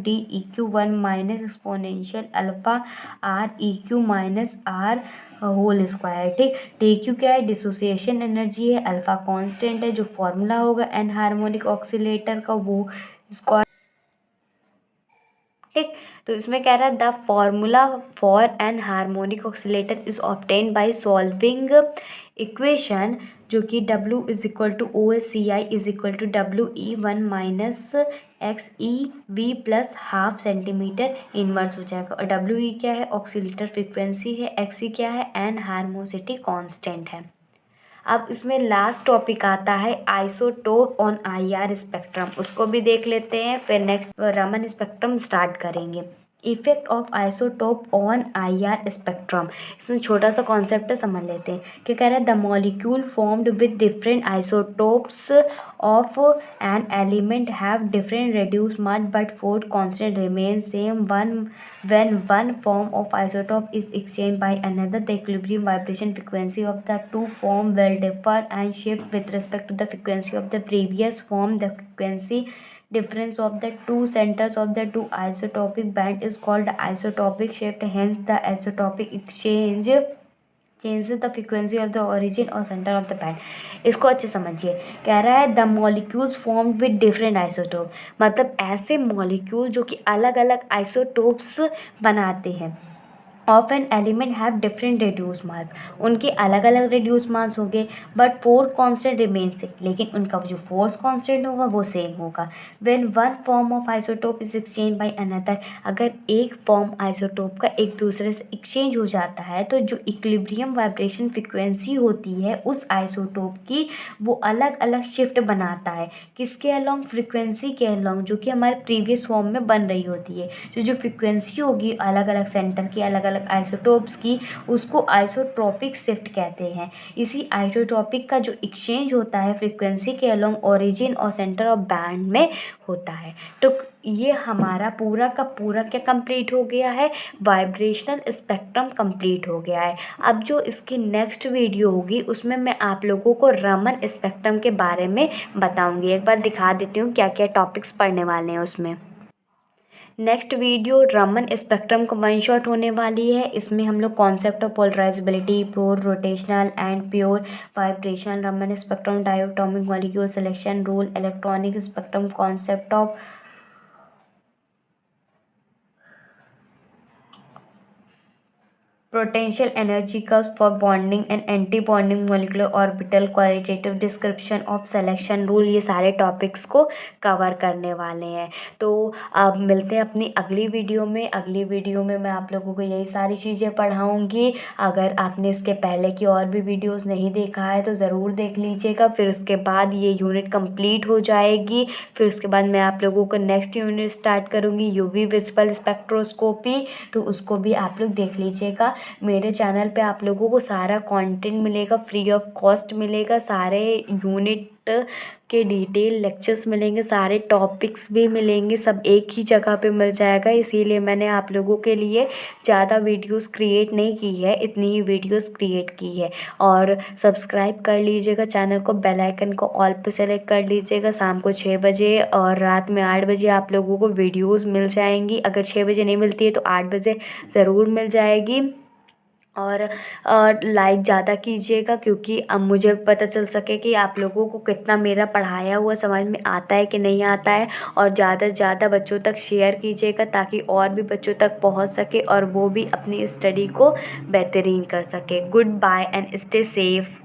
S1: DEQ1 - exponential alpha R EQ - R whole square. ठीक, DQ क्या है? डिसोसिएशन एनर्जी है, अल्फा कांस्टेंट है जो फॉर्मूला होगा एन हार्मोनिक ऑक्सीलेटर का वो स्क्वायर। ठीक, तो इसमें कह रहा है the formula for anharmonic oscillator is obtain by solving equation, जो कि W = OSCI = WE1 - XeV + ½ centimetre inverse हो जाएगा। और WE क्या है? ऑक्सीलेटर फ्रिक्वेंसी है। XE क्या है? एन हार्मोसिटी कांस्टेंट है। अब इसमें लास्ट टॉपिक आता है आइसोटोप ऑन IR स्पेक्ट्रम, उसको भी देख लेते हैं, फिर नेक्स्ट रमन स्पेक्ट्रम स्टार्ट करेंगे। Effect of isotope on IR spectrum, इसमें छोटा सा कॉन्सेप्ट है, समझ लेते हैं। क्या कह रहा है? The molecule formed with different isotopes of an element have different reduced mass but force constant remains same when one form of isotope is exchanged by another. The equilibrium vibration frequency of the two form will differ and shift with respect to the frequency of the previous form. The frequency difference of the two centers of the two isotopic band is called isotopic shift. Hence the isotopic exchange changes the frequency of the origin or center of the band। इसको अच्छे समझिए। कह रहा है the molecules formed with different isotope, मतलब ऐसे molecule जो कि अलग अलग आइसोटोप्स बनाते हैं। Of an element have different reduce mass, उनके अलग अलग रिड्यूस मास होंगे but force constant remain same, लेकिन उनका जो फोर्स कांस्टेंट होगा वो सेम होगा। When one form of isotope is exchange by another, अगर एक फॉर्म आइसोटोप का एक दूसरे से एक्सचेंज हो जाता है तो जो इक्विलिब्रियम वाइब्रेशन फ्रिक्वेंसी होती है उस आइसोटोप की वो अलग अलग शिफ्ट बनाता है। किसके अलॉन्ग? फ्रिक्वेंसी के अलॉन्ग, जो कि हमारे प्रीवियस फॉर्म में बन रही होती है। जो फ्रिक्वेंसी होगी अलग अलग सेंटर की, अलग अलग आइसोटोप्स की, उसको आइसोट्रॉपिक शिफ्ट कहते हैं। इसी आइसोटॉपिक का जो एक्सचेंज होता है फ्रीक्वेंसी के अलॉन्ग ओरिजिन और सेंटर ऑफ बैंड में होता है। तो ये हमारा पूरा का पूरा क्या कंप्लीट हो गया है? वाइब्रेशनल स्पेक्ट्रम कंप्लीट हो गया है। अब जो इसकी नेक्स्ट वीडियो होगी उसमें मैं आप लोगों को रमन स्पेक्ट्रम के बारे में बताऊंगी। एक बार दिखा देती हूँ क्या क्या टॉपिक्स पढ़ने वाले हैं उसमें। नेक्स्ट वीडियो रमन स्पेक्ट्रम का वन शॉट होने वाली है। इसमें हम लोग concept of polarizability, pure rotational and pure vibration, Raman spectrum, diatomic molecule selection rule, electronic spectrum, concept of potential energy curves for bonding and anti-bonding molecular orbital, qualitative description of selection rule, ये सारे topics को cover करने वाले हैं। तो अब मिलते हैं अपनी अगली वीडियो में। अगली वीडियो में मैं आप लोगों को यही सारी चीज़ें पढ़ाऊँगी। अगर आपने इसके पहले की और भी वीडियोस नहीं देखा है तो ज़रूर देख लीजिएगा। फिर उसके बाद ये यूनिट कंप्लीट हो जाएगी। फिर उसके बाद मैं आप लोगों को नेक्स्ट यूनिट स्टार्ट करूँगी, UV विजिबल स्पेक्ट्रोस्कोपी, तो उसको भी आप लोग देख लीजिएगा। मेरे चैनल पे आप लोगों को सारा कंटेंट मिलेगा, फ्री ऑफ कॉस्ट मिलेगा। सारे यूनिट के डिटेल लेक्चर्स मिलेंगे, सारे टॉपिक्स भी मिलेंगे, सब एक ही जगह पे मिल जाएगा। इसीलिए मैंने आप लोगों के लिए ज़्यादा वीडियोस क्रिएट नहीं की है, इतनी ही वीडियोस क्रिएट की है। और सब्सक्राइब कर लीजिएगा चैनल को, बेल आइकन को ऑल पे सेलेक्ट कर लीजिएगा। शाम को 6 बजे और रात में 8 बजे आप लोगों को वीडियोस मिल जाएंगी। अगर 6 बजे नहीं मिलती है तो 8 बजे ज़रूर मिल जाएगी। और लाइक ज़्यादा कीजिएगा, क्योंकि अब मुझे पता चल सके कि आप लोगों को कितना मेरा पढ़ाया हुआ समझ में आता है कि नहीं आता है। और ज़्यादा से ज़्यादा बच्चों तक शेयर कीजिएगा ताकि और भी बच्चों तक पहुंच सके और वो भी अपनी स्टडी को बेहतरीन कर सके। Goodbye and stay safe.